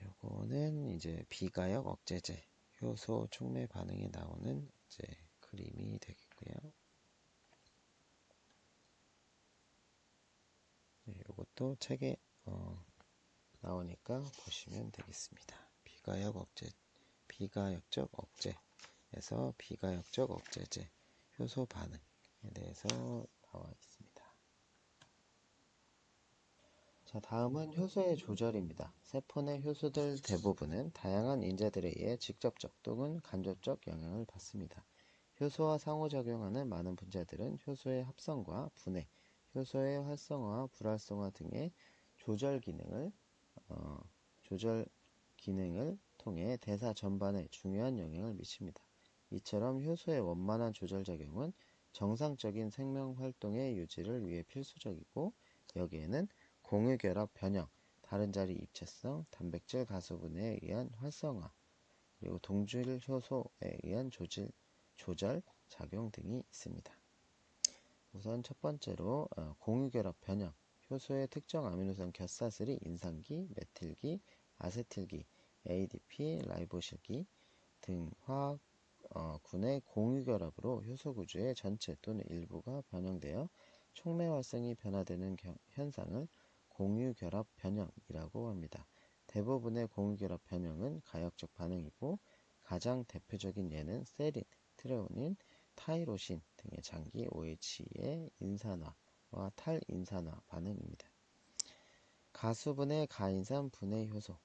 요거는 이제 비가역 억제제 효소 촉매 반응에 나오는 이제 그림이 되겠고요. 네, 요것도 책에 나오니까 보시면 되겠습니다. 비가역적 억제에서 비가역적 억제제 효소 반응에 대해서 나와 있습니다. 자, 다음은 효소의 조절입니다. 세포 내 효소들 대부분은 다양한 인자들에 의해 직접적 또는 간접적 영향을 받습니다. 효소와 상호작용하는 많은 분자들은 효소의 합성과 분해, 효소의 활성화와 불활성화 등의 조절 기능을 통해 대사 전반에 중요한 영향을 미칩니다. 이처럼 효소의 원만한 조절작용은 정상적인 생명활동의 유지를 위해 필수적이고, 여기에는 공유결합 변형, 다른 자리 입체성, 단백질 가수분해에 의한 활성화, 그리고 동질 효소에 의한 조절 작용 등이 있습니다. 우선 첫 번째로 공유결합 변형, 효소의 특정 아미노산 결사슬이 인산기, 메틸기, 아세틸기, ADP, 라이보실기 등 화학군의 공유결합으로 효소 구조의 전체 또는 일부가 변형되어 촉매 활성이 변화되는 현상을 공유결합 변형이라고 합니다. 대부분의 공유결합 변형은 가역적 반응이고, 가장 대표적인 예는 세린, 트레오닌, 타이로신 등의 장기 OH의 인산화와 탈인산화 반응입니다. 가수분해 가인산 분해 효소,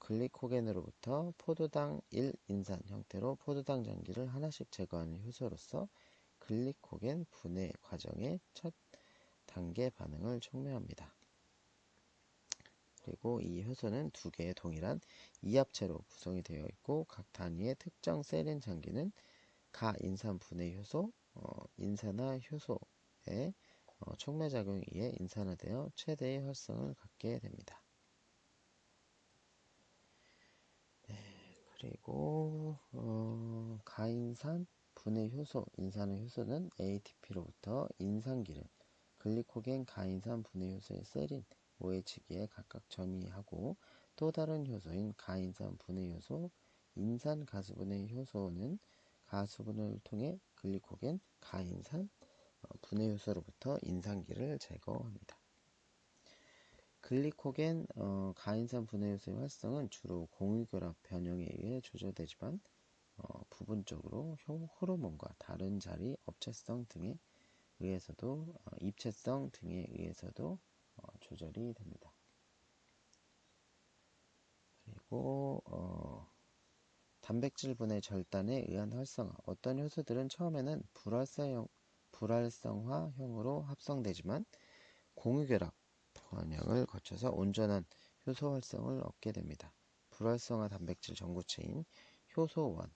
글리코겐으로부터 포도당 1인산 형태로 포도당 장기를 하나씩 제거하는 효소로서 글리코겐 분해 과정의 첫 단계 반응을 촉매합니다. 그리고 이 효소는 두 개의 동일한 이합체로 구성이 되어 있고, 각 단위의 특정 세린 장기는 가인산 분해 효소, 인산화 효소의 촉매작용에 의해 인산화되어 최대의 활성을 갖게 됩니다. 그리고 가인산 분해 효소, 인산화 효소는 ATP로부터 인산기를 글리코겐 가인산 분해 효소의 세린, OH기에 각각 점유하고, 또 다른 효소인 가인산 분해 효소, 인산 가수분해 효소는 가수분해를 통해 글리코겐 가인산 분해 효소로부터 인산기를 제거합니다. 글리코겐 가인산 분해 효소의 활성은 주로 공유결합 변형에 의해 조절되지만 부분적으로 호르몬과 다른 자리 입체성 등에 의해서도 조절이 됩니다. 그리고 단백질 분해 절단에 의한 활성화, 어떤 효소들은 처음에는 불활성화형으로 합성되지만 공유결합 변형을 거쳐서 온전한 효소 활성을 얻게 됩니다. 불활성화 단백질 전구체인 효소원은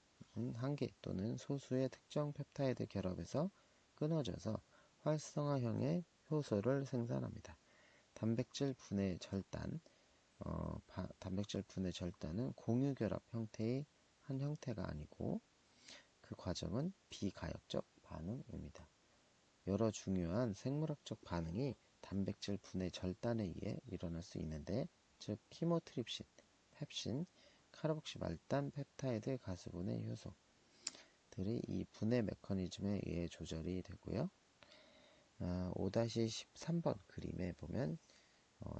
한 개 또는 소수의 특정 펩타이드 결합에서 끊어져서 활성화형의 효소를 생산합니다. 단백질 분해 절단은 공유결합 형태의 한 형태가 아니고, 그 과정은 비가역적 반응입니다. 여러 중요한 생물학적 반응이 단백질 분해 절단에 의해 일어날 수 있는데, 즉 히모트립신, 펩신, 카르복시 말단 펩타이드 가수분해 효소들이 이 분해 메커니즘에 의해 조절이 되고요. 5-13번 그림에 보면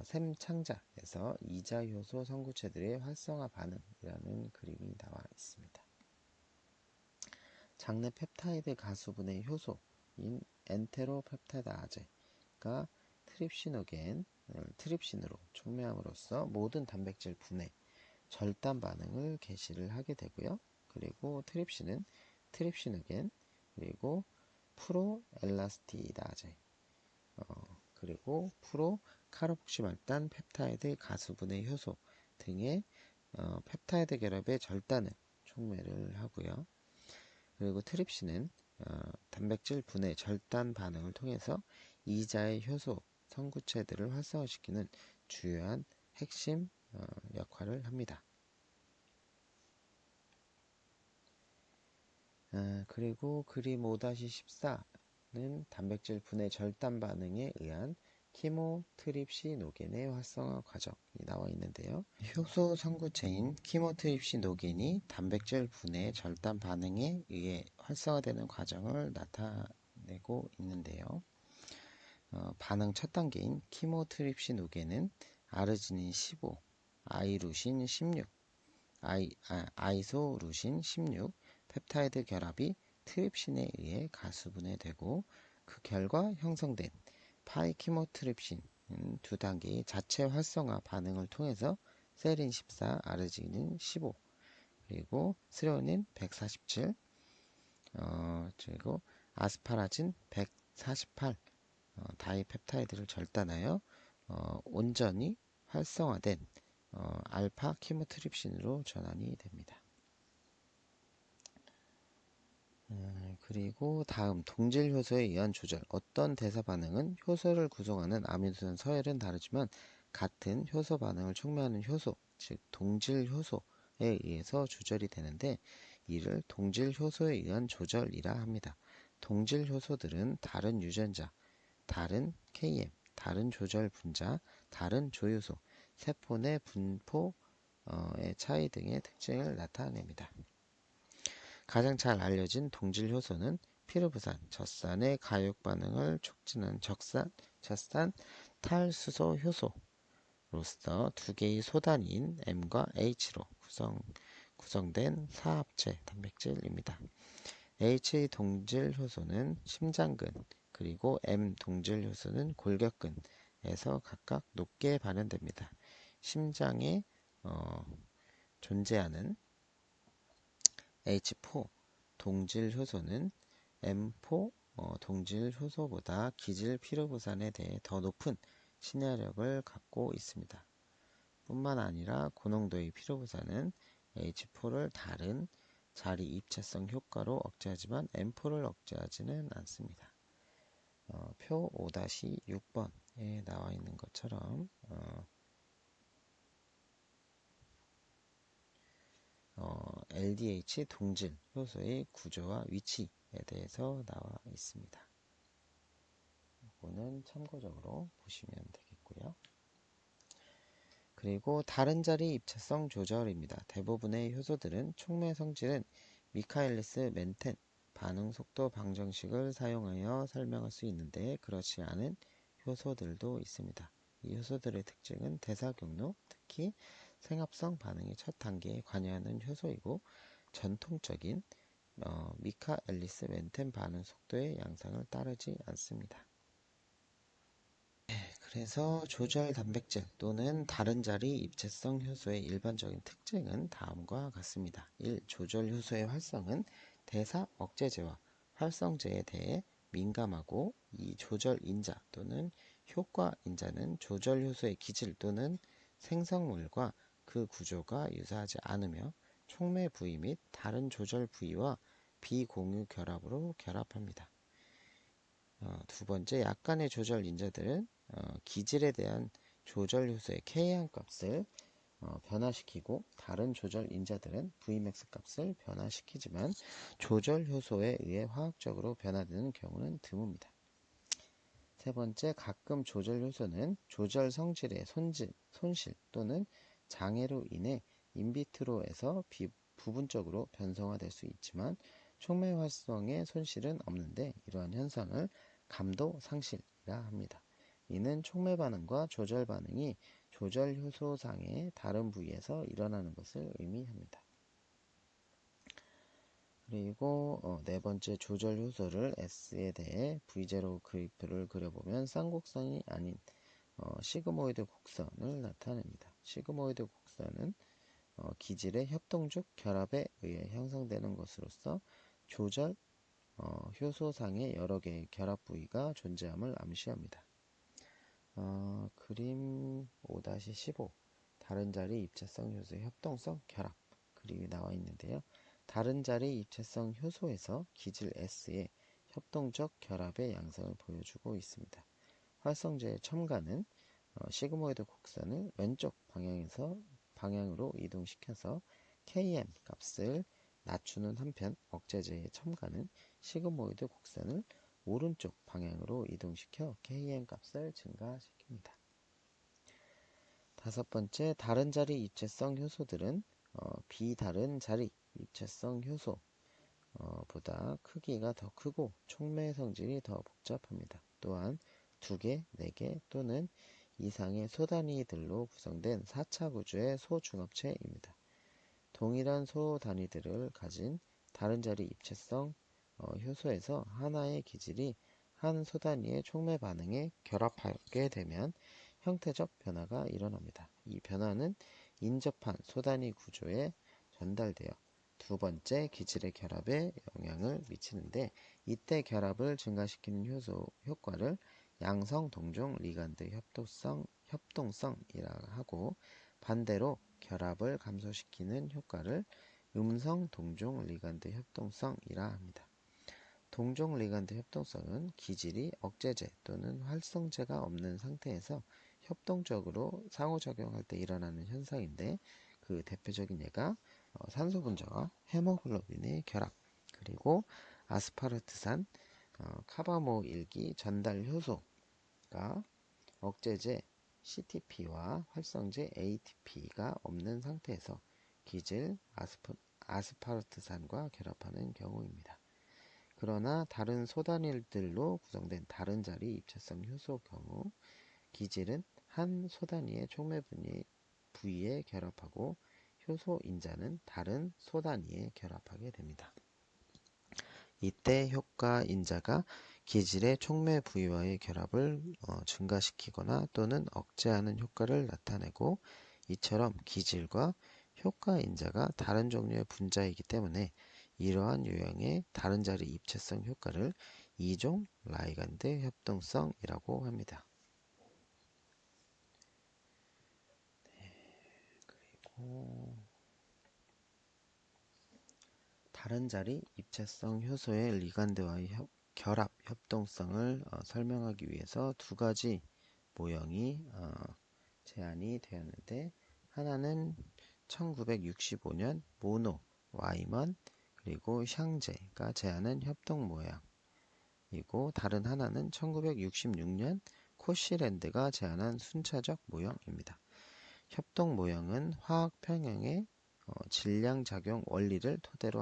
샘창자에서 이자효소 성구체들의 활성화 반응이라는 그림이 나와 있습니다. 장내 펩타이드 가수분해 효소인 엔테로펩타이드아제가 트립신으로 촉매함으로써 모든 단백질 분해 절단 반응을 개시를 하게 되고요. 그리고 트립시노겐, 그리고 프로엘라스티다제, 그리고 프로카르복시말단 펩타이드 가수분해 효소 등의 펩타이드 결합의 절단을 촉매를 하고요. 그리고 트립신은 단백질 분해 절단 반응을 통해서 이자의 효소 성구체들을 활성화시키는 주요한 핵심 역할을 합니다. 그리고 그림 5-14는 단백질 분해 절단 반응에 의한 키모트립시노겐의 활성화 과정이 나와 있는데요. 효소 성구체인 키모트립시노겐이 단백질 분해 절단 반응에 의해 활성화되는 과정을 나타내고 있는데요. 반응 첫 단계인 키모트립시노겐은 아르지닌 15, 아이루신 16, 아이소루신 16 펩타이드 결합이 트립신에 의해 가수분해되고 그 결과 형성된 파이키모트립신 두 단계의 자체 활성화 반응을 통해서 세린 14, 아르지닌 15 그리고 스레오닌 147 그리고 아스파라진 148 다이펩타이드를 절단하여 온전히 활성화된 알파 키모트립신으로 전환이 됩니다. 그리고 다음 동질 효소에 의한 조절. 어떤 대사 반응은 효소를 구성하는 아미노산 서열은 다르지만 같은 효소 반응을 촉매하는 효소, 즉 동질 효소에 의해서 조절이 되는데 이를 동질 효소에 의한 조절이라 합니다. 동질 효소들은 다른 유전자, 다른 KM, 다른 조절 분자, 다른 조효소, 세포 내 분포의 차이 등의 특징을 나타냅니다. 가장 잘 알려진 동질 효소는 피르부산, 젖산의 가육 반응을 촉진하는 젖산 탈수소 효소로서 두 개의 소단위인 M과 H로 구성된 사합체 단백질입니다. H 동질 효소는 심장근, 그리고 M 동질 효소는 골격근에서 각각 높게 발현됩니다. 심장에 존재하는 H4 동질 효소는 M4 동질 효소보다 기질 피르부산에 대해 더 높은 친화력을 갖고 있습니다. 뿐만 아니라 고농도의 피르부산은 H4를 다른 자리 입체성 효과로 억제하지만 M4를 억제하지는 않습니다. 표 5-6번에 나와 있는 것처럼 LDH 동질 효소의 구조와 위치에 대해서 나와 있습니다. 이거는 참고적으로 보시면 되겠고요. 그리고 다른 자리 입체성 조절입니다. 대부분의 효소들은 촉매 성질은 미카엘리스 멘텐 반응 속도 방정식을 사용하여 설명할 수 있는데 그렇지 않은 효소들도 있습니다. 이 효소들의 특징은 대사 경로, 특히 생합성 반응의 첫 단계에 관여하는 효소이고 전통적인 미카엘리스 멘텐 반응 속도의 양상을 따르지 않습니다. 그래서 조절 단백질 또는 다른 자리 입체성 효소의 일반적인 특징은 다음과 같습니다. 1. 조절 효소의 활성은 대사 억제제와 활성제에 대해 민감하고 2. 조절 인자 또는 효과 인자는 조절 효소의 기질 또는 생성물과 그 구조가 유사하지 않으며 촉매 부위 및 다른 조절 부위와 비공유 결합으로 결합합니다. 두 번째, 약간의 조절 인자들은 기질에 대한 조절 효소의 K항 값을 변화시키고 다른 조절 인자들은 Vmax 값을 변화시키지만 조절 효소에 의해 화학적으로 변화되는 경우는 드뭅니다. 세 번째, 가끔 조절 효소는 조절 성질의 손실 또는 장애로 인해 인비트로에서 부분적으로 변성화될 수 있지만 촉매 활성의 손실은 없는데 이러한 현상을 감도 상실이라 합니다. 이는 촉매 반응과 조절 반응이 조절 효소상의 다른 부위에서 일어나는 것을 의미합니다. 그리고 네 번째 조절 효소를 S에 대해 V0 그래프를 그려보면 쌍곡선이 아닌 시그모이드 곡선을 나타냅니다. 시그모이드 곡선은 기질의 협동적 결합에 의해 형성되는 것으로서 조절 효소상의 여러 개의 결합 부위가 존재함을 암시합니다. 그림 5-15 다른 자리 입체성 효소의 협동성 결합 그림이 나와 있는데요. 다른 자리 입체성 효소에서 기질 S의 협동적 결합의 양상을 보여주고 있습니다. 활성제의 첨가는 시그모이드 곡선을 왼쪽 방향으로 이동시켜서 Km 값을 낮추는 한편 억제제의 첨가는 시그모이드 곡선을 오른쪽 방향으로 이동시켜 Km 값을 증가시킵니다. 다섯 번째, 다른 자리 입체성 효소들은 비다른 자리 입체성 효소 보다 크기가 더 크고 촉매 성질이 더 복잡합니다. 또한 2개, 4개 또는 이상의 소단위들로 구성된 4차 구조의 소중합체입니다. 동일한 소단위들을 가진 다른 자리 입체성 효소에서 하나의 기질이 한 소단위의 촉매 반응에 결합하게 되면 형태적 변화가 일어납니다. 이 변화는 인접한 소단위 구조에 전달되어 두 번째 기질의 결합에 영향을 미치는데, 이때 결합을 증가시키는 효소 효과를 양성 동종 리간드 협동성이라 하고, 반대로 결합을 감소시키는 효과를 음성 동종 리간드 협동성이라 합니다. 동종 리간드 협동성은 기질이 억제제 또는 활성제가 없는 상태에서 협동적으로 상호작용할 때 일어나는 현상인데, 그 대표적인 예가 산소 분자와 헤모글로빈의 결합, 그리고 아스파르트산 카바모일기 전달 효소가 억제제 CTP와 활성제 ATP가 없는 상태에서 기질 아스파르트산과 결합하는 경우입니다. 그러나 다른 소단위들로 구성된 다른 자리 입체성 효소 경우 기질은 한 소단위의 촉매 부위에 결합하고 효소 인자는 다른 소단위에 결합하게 됩니다. 이때 효과 인자가 기질의 촉매 부위와의 결합을 증가시키거나 또는 억제하는 효과를 나타내고, 이처럼 기질과 효과 인자가 다른 종류의 분자이기 때문에 이러한 유형의 다른 자리 입체성 효과를 이종 라이간드 협동성이라고 합니다. 그리고 다른 자리 입체성 효소의 리간드와의 결합 협동성을 설명하기 위해서 두 가지 모형이 제안이 되었는데, 하나는 1965년 모노, 와이먼, 그리고 샹제가 제안한 협동 모양이고, 다른 하나는 1966년 코시랜드가 제안한 순차적 모형입니다. 협동 모형은 화학 평형의 질량작용 원리를 토대로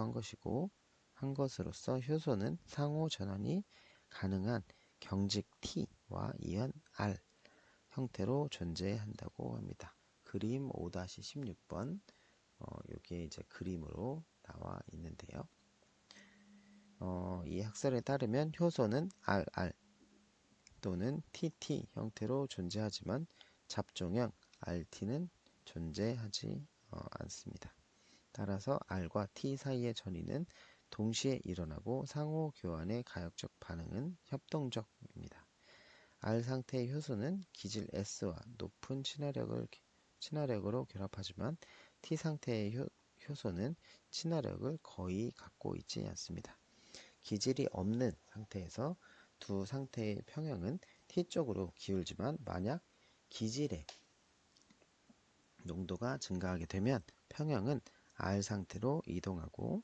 한 것으로서 효소는 상호 전환이 가능한 경직 T와 이연 R 형태로 존재한다고 합니다. 그림 5-16번 여기에 이제 그림으로 나와 있는데요. 이 학설에 따르면 효소는 RR 또는 TT 형태로 존재하지만 잡종형 RT는 존재하지 않습니다. 따라서 R과 T 사이의 전이는 동시에 일어나고 상호 교환의 가역적 반응은 협동적입니다. R 상태의 효소는 기질 S와 높은 친화력으로 결합하지만 T 상태의 효소는 친화력을 거의 갖고 있지 않습니다. 기질이 없는 상태에서 두 상태의 평형은 T 쪽으로 기울지만, 만약 기질의 농도가 증가하게 되면 평형은 R 상태로 이동하고,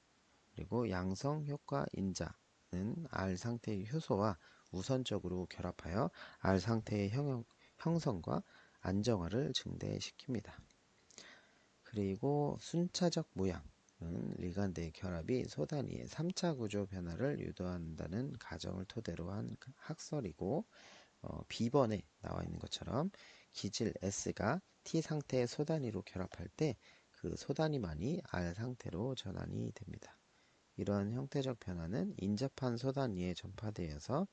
그리고 양성 효과 인자는 R 상태의 효소와 우선적으로 결합하여 R 상태의 형성과 안정화를 증대시킵니다. 그리고 순차적 모양은 리간드의 결합이 소단위의 3차 구조 변화를 유도한다는 가정을 토대로 한 학설이고, B번에 나와 있는 것처럼 기질 S가 T 상태의 소단위로 결합할 때 그 소단위만이 R 상태로 전환이 됩니다. 이러한 형태적 변화는 인접한 소단위에 전파되어서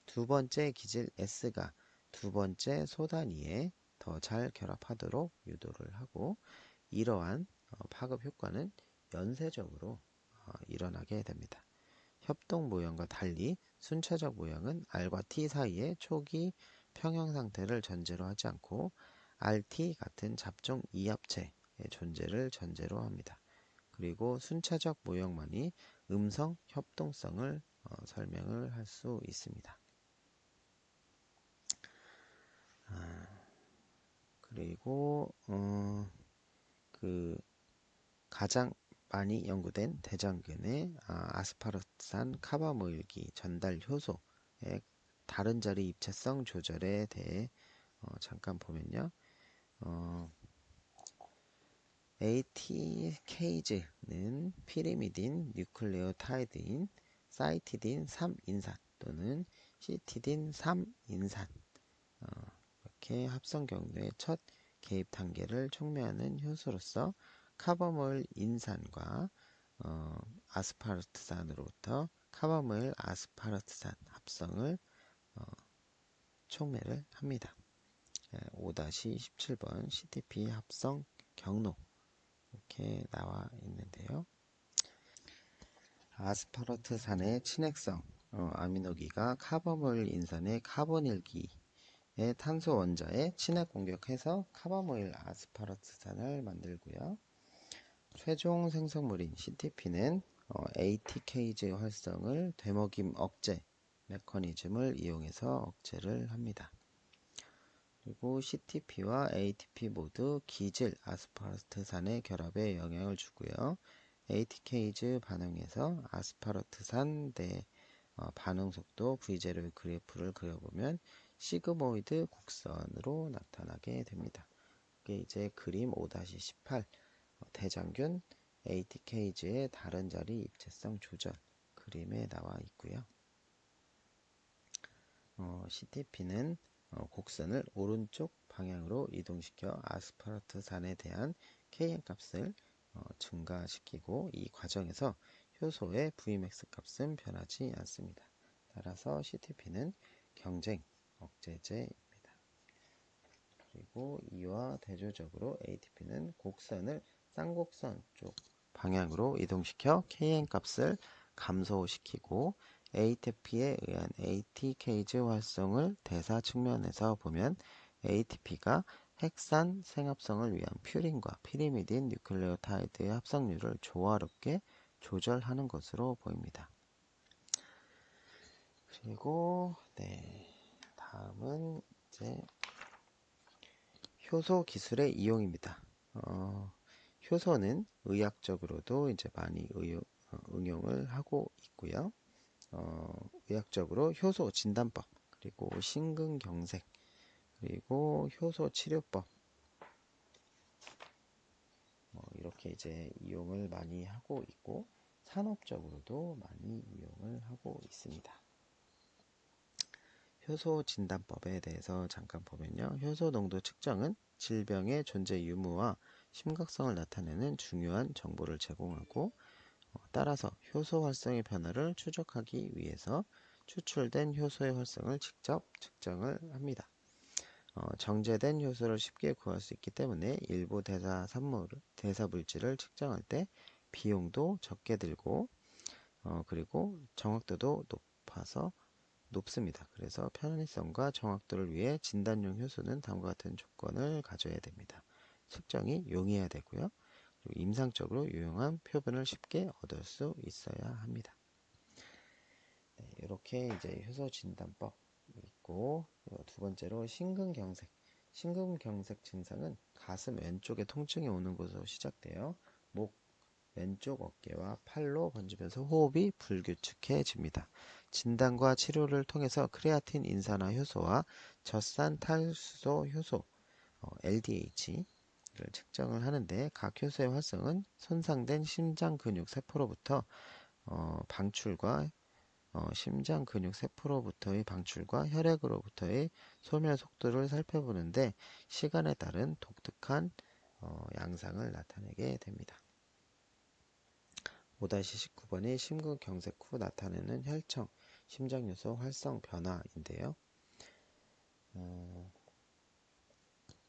두 번째 기질 S가 두 번째 소단위에 더 잘 결합하도록 유도를 하고, 이러한 파급 효과는 연쇄적으로 일어나게 됩니다. 협동 모형과 달리 순차적 모형은 R과 T 사이의 초기 평형 상태를 전제로 하지 않고 RT 같은 잡종 이합체의 존재를 전제로 합니다. 그리고 순차적 모형만이 음성 협동성을 설명을 할 수 있습니다. 그리고 그 가장 많이 연구된 대장균의 아스파라트산 카바모일기 전달 효소의 다른 자리 입체성 조절에 대해 잠깐 보면요. ATK즈는 피리미딘 뉴클레오타이드인 사이티딘 3인산 또는 시티딘 3인산 이렇게 합성 경로의 첫 개입 단계를 촉매하는 효소로서 카바모일 인산과 아스파라트산으로부터 카바모일 아스파라트산 합성을 촉매를 합니다. 5-17번 CTP 합성 경로 이렇게 나와 있는데요. 아스파라트산의 친핵성 아미노기가 카바모일 인산의 카보닐기의 탄소 원자에 친핵 공격해서 카바모일 아스파라트산을 만들고요. 최종 생성물인 CTP는 ATK즈 활성을 되먹임 억제 메커니즘을 이용해서 억제를 합니다. 그리고 CTP와 ATP 모두 기질 아스파라트산의 결합에 영향을 주고요. ATK즈 반응에서 아스파라트산 대 반응 속도 V0의 그래프를 그려보면 시그모이드 곡선으로 나타나게 됩니다. 이게 이제 그림 5-18 대장균 ATK즈의 다른 자리 입체성 조절 그림에 나와 있고요. CTP는 곡선을 오른쪽 방향으로 이동시켜 아스파라트산에 대한 Kn 값을 증가시키고 이 과정에서 효소의 Vmax 값은 변하지 않습니다. 따라서 CTP는 경쟁 억제제입니다. 그리고 이와 대조적으로 ATP는 곡선을 쌍곡선 쪽 방향으로 이동시켜 Kn 값을 감소시키고 ATP에 의한 ATK즈 활성을 대사 측면에서 보면 ATP가 핵산 생합성을 위한 퓨린과 피리미딘 뉴클레오타이드의 합성률을 조화롭게 조절하는 것으로 보입니다. 그리고 다음은 이제 효소 기술의 이용입니다. 효소는 의학적으로도 이제 많이 응용을 하고 있고요. 의학적으로 효소 진단법, 그리고 심근경색, 그리고 효소 치료법 이렇게 이제 이용을 많이 하고 있고 산업적으로도 많이 이용을 하고 있습니다. 효소 진단법에 대해서 잠깐 보면요. 효소 농도 측정은 질병의 존재 유무와 심각성을 나타내는 중요한 정보를 제공하고 따라서 효소 활성의 변화를 추적하기 위해서 추출된 효소의 활성을 직접 측정을 합니다. 정제된 효소를 쉽게 구할 수 있기 때문에 일부 대사 물질을 측정할 때 비용도 적게 들고 그리고 정확도도 높습니다. 그래서 편의성과 정확도를 위해 진단용 효소는 다음과 같은 조건을 가져야 됩니다. 측정이 용이해야 되고요. 그리고 임상적으로 유용한 표본을 쉽게 얻을 수 있어야 합니다. 이렇게 이제 효소 진단법 있고 두 번째로 심근경색. 심근경색 증상은 가슴 왼쪽에 통증이 오는 것으로 시작되어 목 왼쪽 어깨와 팔로 번지면서 호흡이 불규칙해집니다. 진단과 치료를 통해서 크레아틴 인산화 효소와 젖산 탈수소 효소 LDH를 측정을 하는데 각 효소의 활성은 손상된 심장 근육 세포로부터 방출과 심장 근육 세포로부터의 방출과 혈액으로부터의 소멸 속도를 살펴보는데 시간에 따른 독특한 양상을 나타내게 됩니다. 5-19번이 심근경색 후 나타내는 혈청, 심장요소 활성 변화인데요.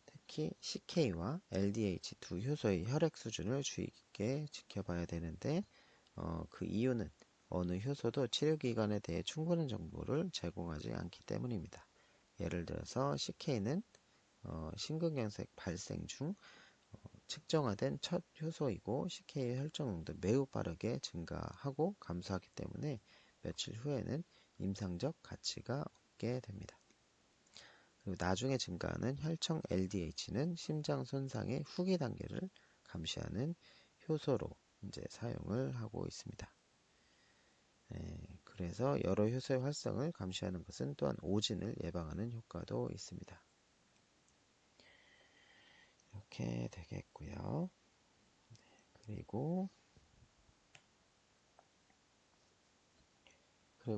특히 CK와 LDH 두 효소의 혈액 수준을 주의 깊게 지켜봐야 되는데 그 이유는 어느 효소도 치료기관에 대해 충분한 정보를 제공하지 않기 때문입니다. 예를 들어서 CK는 심근경색 발생 중 측정화된 첫 효소이고 CK의 혈중 농도 매우 빠르게 증가하고 감소하기 때문에 며칠 후에는 임상적 가치가 없게 됩니다. 그리고 나중에 증가하는 혈청 LDH는 심장 손상의 후기 단계를 감시하는 효소로 이제 사용을 하고 있습니다. 그래서 여러 효소의 활성을 감시하는 것은 또한 오진을 예방하는 효과도 있습니다. 이렇게 되겠고요. 그리고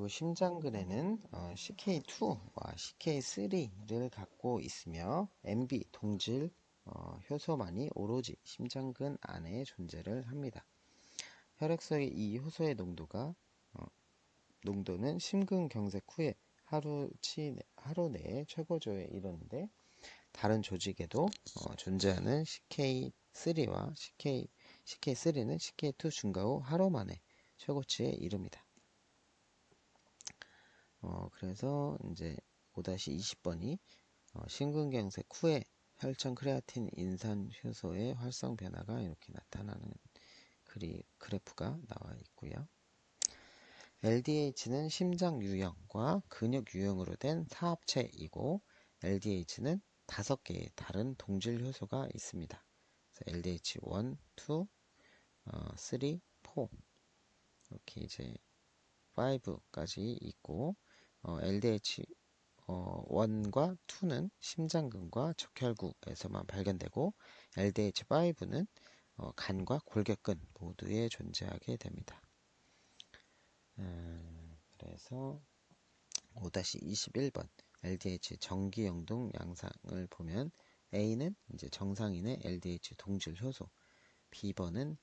심장근에는 CK2와 CK3를 갖고 있으며 MB 동질 효소만이 오로지 심장근 안에 존재를 합니다. 혈액 속의 이 효소의 농도는 심근경색 후에 하루 내에 최고조에 이르는데 다른 조직에도 존재하는 CK3와 CK3는 CK2 증가 후 하루 만에 최고치에 이릅니다. 그래서 이제 5-20번이 심근경색 후에 혈청 크레아틴 인산 효소의 활성 변화가 이렇게 나타나는 그래프가 나와 있고요. LDH는 심장 유형과 근육 유형으로 된 사합체이고 LDH는 5개의 다른 동질 효소가 있습니다. LDH 1, 2, 3, 4 이렇게 이제 5까지 있고 LDH 1과 2는 심장근과 적혈구에서만 발견되고 LDH5는 간과 골격근 모두에 존재하게 됩니다. 그래서 5-21번 LDH 정기영동 양상을 보면 A는 이제 정상인의 LDH 동질 효소, B번은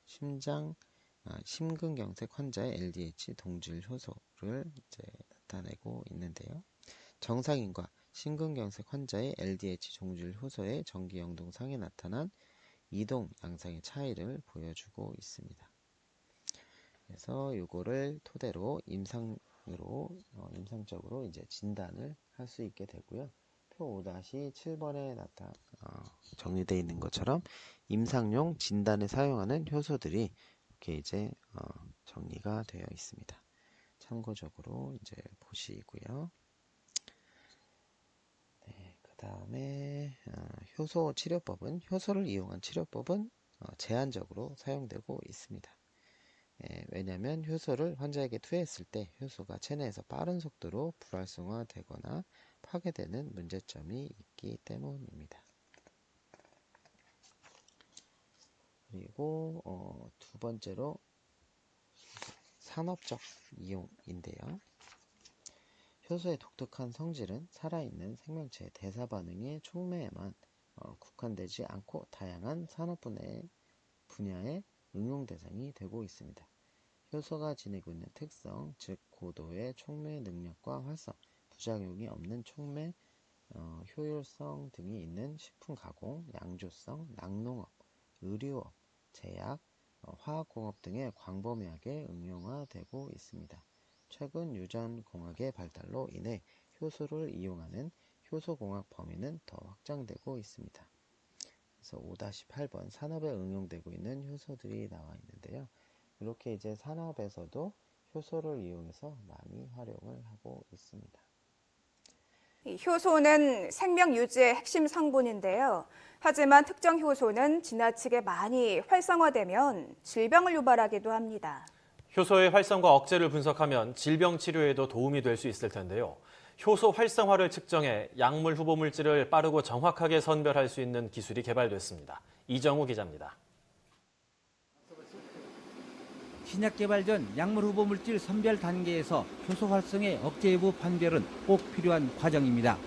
심근경색 환자의 LDH 동질 효소를 이제 나타내고 있는데요. 정상인과 심근경색 환자의 LDH 동질 효소의 정기영동상에 나타난 이동 양상의 차이를 보여주고 있습니다. 그래서 이거를 토대로 임상적으로 이제 진단을 할 수 있게 되고요. 표 5-7번에 정리되어 있는 것처럼 임상용 진단에 사용하는 효소들이 이렇게 이제 정리가 되어 있습니다. 참고적으로 이제 보시고요. 그 다음에 효소 치료법은 효소를 이용한 치료법은 제한적으로 사용되고 있습니다. 왜냐하면 효소를 환자에게 투여했을 때 효소가 체내에서 빠른 속도로 불활성화되거나 파괴되는 문제점이 있기 때문입니다. 그리고 두 번째로 산업적 이용인데요. 효소의 독특한 성질은 살아있는 생명체의 대사 반응의 촉매에만 국한되지 않고 다양한 산업 분야의 응용 대상이 되고 있습니다. 효소가 지니고 있는 특성, 즉 고도의 촉매 능력과 활성, 부작용이 없는 촉매 효율성 등이 있는 식품 가공, 양조성, 낙농업, 의류업, 제약, 화학공업 등의 광범위하게 응용화되고 있습니다. 최근 유전공학의 발달로 인해 효소를 이용하는 효소공학 범위는 더 확장되고 있습니다. 그래서 5-8번 산업에 응용되고 있는 효소들이 나와 있는데요. 이렇게 이제 산업에서도 효소를 이용해서 많이 활용을 하고 있습니다. 효소는 생명 유지의 핵심 성분인데요. 하지만 특정 효소는 지나치게 많이 활성화되면 질병을 유발하기도 합니다. 효소의 활성과 억제를 분석하면 질병 치료에도 도움이 될 수 있을 텐데요. 효소 활성화를 측정해 약물 후보 물질을 빠르고 정확하게 선별할 수 있는 기술이 개발됐습니다. 이정우 기자입니다. 신약 개발 전 약물 후보 물질 선별 단계에서 효소 활성의 억제 여부 판별은 꼭 필요한 과정입니다.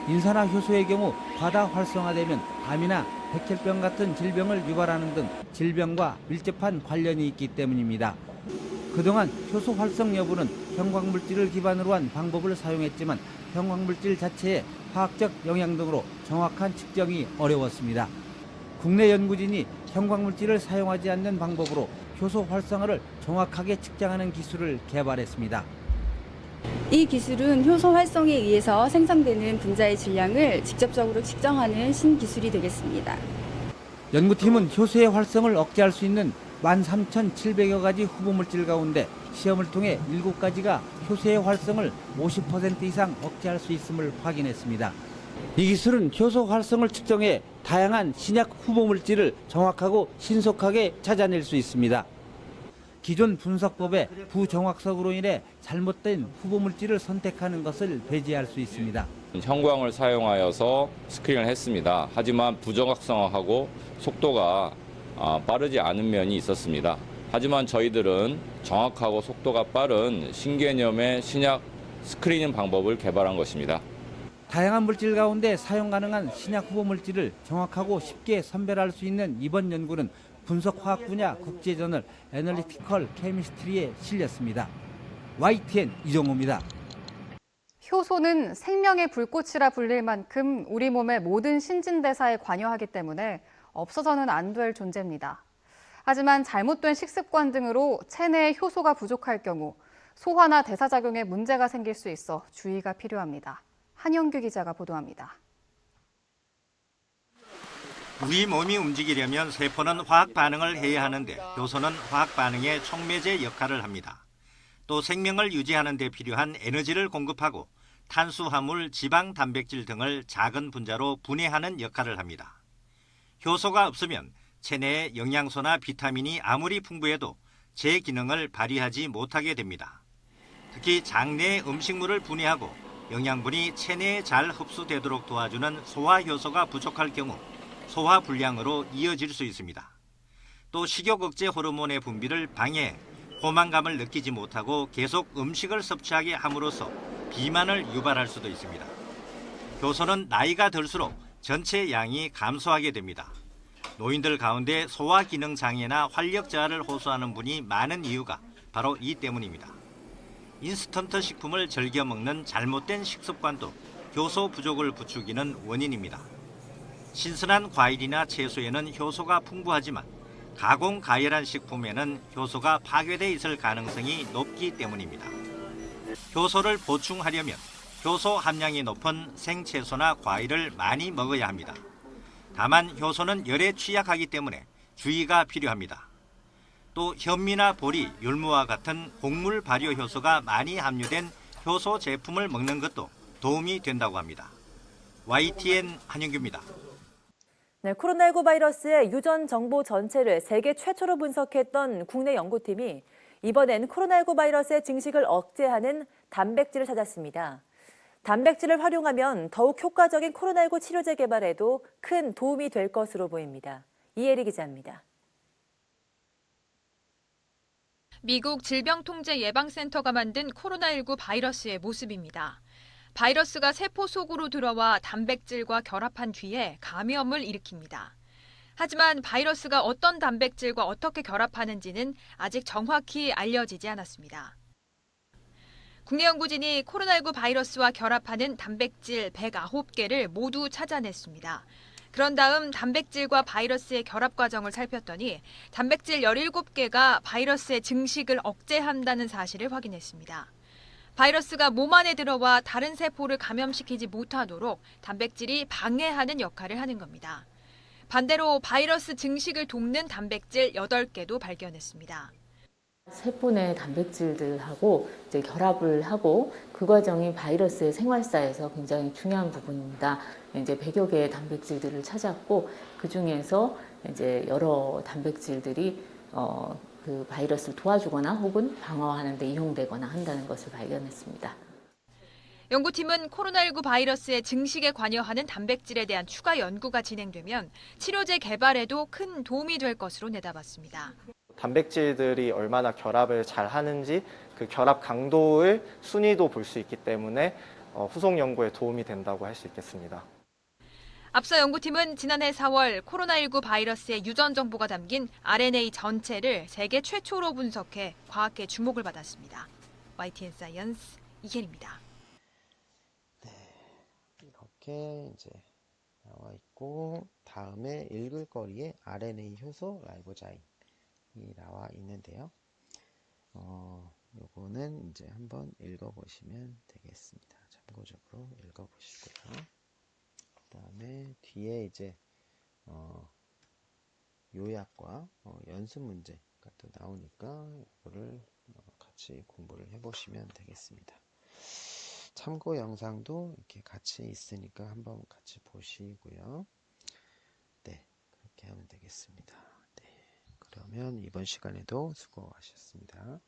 인산화 효소의 경우 과다 활성화되면 암이나 백혈병 같은 질병을 유발하는 등 질병과 밀접한 관련이 있기 때문입니다. 그동안 효소 활성 여부는 형광물질을 기반으로 한 방법을 사용했지만 형광물질 자체의 화학적 영향 등으로 정확한 측정이 어려웠습니다. 국내 연구진이 형광물질을 사용하지 않는 방법으로 효소 활성화를 정확하게 측정하는 기술을 개발했습니다. 이 기술은 효소 활성에 의해서 생성되는 분자의 질량을 직접적으로 측정하는 신기술이 되겠습니다. 연구팀은 효소의 활성을 억제할 수 있는 13,700여 가지 후보물질 가운데 시험을 통해 7가지가 효소의 활성을 50% 이상 억제할 수 있음을 확인했습니다. 이 기술은 효소 활성을 측정해 다양한 신약 후보 물질을 정확하고 신속하게 찾아낼 수 있습니다. 기존 분석법의 부정확성으로 인해 잘못된 후보 물질을 선택하는 것을 배제할 수 있습니다. 형광을 사용하여서 스크린을 했습니다. 하지만 부정확성하고 속도가 빠르지 않은 면이 있었습니다. 하지만 저희들은 정확하고 속도가 빠른 신개념의 신약 스크리닝 방법을 개발한 것입니다. 다양한 물질 가운데 사용 가능한 신약 후보 물질을 정확하고 쉽게 선별할 수 있는 이번 연구는 분석화학 분야 국제저널 애널리티컬 케미스트리에 실렸습니다. YTN 이정호입니다. 효소는 생명의 불꽃이라 불릴 만큼 우리 몸의 모든 신진대사에 관여하기 때문에 없어서는 안 될 존재입니다. 하지만 잘못된 식습관 등으로 체내에 효소가 부족할 경우 소화나 대사작용에 문제가 생길 수 있어 주의가 필요합니다. 한영규 기자가 보도합니다. 우리 몸이 움직이려면 세포는 화학 반응을 해야 하는데 효소는 화학 반응의 촉매제 역할을 합니다. 또 생명을 유지하는 데 필요한 에너지를 공급하고 탄수화물, 지방, 단백질 등을 작은 분자로 분해하는 역할을 합니다. 효소가 없으면 체내에 영양소나 비타민이 아무리 풍부해도 제 기능을 발휘하지 못하게 됩니다. 특히 장내의 음식물을 분해하고 영양분이 체내에 잘 흡수되도록 도와주는 소화효소가 부족할 경우 소화불량으로 이어질 수 있습니다. 또 식욕 억제 호르몬의 분비를 방해해 포만감을 느끼지 못하고 계속 음식을 섭취하게 함으로써 비만을 유발할 수도 있습니다. 효소는 나이가 들수록 전체 양이 감소하게 됩니다. 노인들 가운데 소화 기능 장애나 활력 저하를 호소하는 분이 많은 이유가 바로 이 때문입니다. 인스턴트 식품을 즐겨 먹는 잘못된 식습관도 효소 부족을 부추기는 원인입니다. 신선한 과일이나 채소에는 효소가 풍부하지만 가공 가열한 식품에는 효소가 파괴돼 있을 가능성이 높기 때문입니다. 효소를 보충하려면 효소 함량이 높은 생채소나 과일을 많이 먹어야 합니다. 다만 효소는 열에 취약하기 때문에 주의가 필요합니다. 또 현미나 보리, 율무와 같은 곡물 발효 효소가 많이 함유된 효소 제품을 먹는 것도 도움이 된다고 합니다. YTN 한영규입니다. 네, 코로나19 바이러스의 유전 정보 전체를 세계 최초로 분석했던 국내 연구팀이 이번엔 코로나19 바이러스의 증식을 억제하는 단백질을 찾았습니다. 단백질을 활용하면 더욱 효과적인 코로나19 치료제 개발에도 큰 도움이 될 것으로 보입니다. 이혜리 기자입니다. 미국 질병통제예방센터가 만든 코로나19 바이러스의 모습입니다. 바이러스가 세포 속으로 들어와 단백질과 결합한 뒤에 감염을 일으킵니다. 하지만 바이러스가 어떤 단백질과 어떻게 결합하는지는 아직 정확히 알려지지 않았습니다. 국내 연구진이 코로나19 바이러스와 결합하는 단백질 109개를 모두 찾아냈습니다. 그런 다음 단백질과 바이러스의 결합 과정을 살폈더니 단백질 17개가 바이러스의 증식을 억제한다는 사실을 확인했습니다. 바이러스가 몸 안에 들어와 다른 세포를 감염시키지 못하도록 단백질이 방해하는 역할을 하는 겁니다. 반대로 바이러스 증식을 돕는 단백질 8개도 발견했습니다. 세포 내 단백질들하고 이제 결합을 하고 그 과정이 바이러스의 생활사에서 굉장히 중요한 부분입니다. 이제 100여 개의 단백질들을 찾았고 그 중에서 이제 여러 단백질들이 그 바이러스를 도와주거나 혹은 방어하는 데 이용되거나 한다는 것을 발견했습니다. 연구팀은 코로나19 바이러스의 증식에 관여하는 단백질에 대한 추가 연구가 진행되면 치료제 개발에도 큰 도움이 될 것으로 내다봤습니다. 단백질들이 얼마나 결합을 잘 하는지 그 결합 강도의 순위도 볼 수 있기 때문에 후속 연구에 도움이 된다고 할 수 있겠습니다. 앞서 연구팀은 지난해 4월 코로나19 바이러스의 유전 정보가 담긴 RNA 전체를 세계 최초로 분석해 과학계 주목을 받았습니다. YTN 사이언스 이혜리입니다. 네, 이렇게 이제 나와 있고 다음에 읽을 거리에 RNA 효소 라이보자임이 나와 있는데요. 요거는 이제 한번 읽어보시면 되겠습니다. 참고적으로 읽어보시고요. 그다음에 뒤에 이제 요약과 연습 문제가 또 나오니까 이거를 같이 공부를 해보시면 되겠습니다. 참고 영상도 이렇게 같이 있으니까 한번 같이 보시고요. 네, 그렇게 하면 되겠습니다. 네, 그러면 이번 시간에도 수고하셨습니다.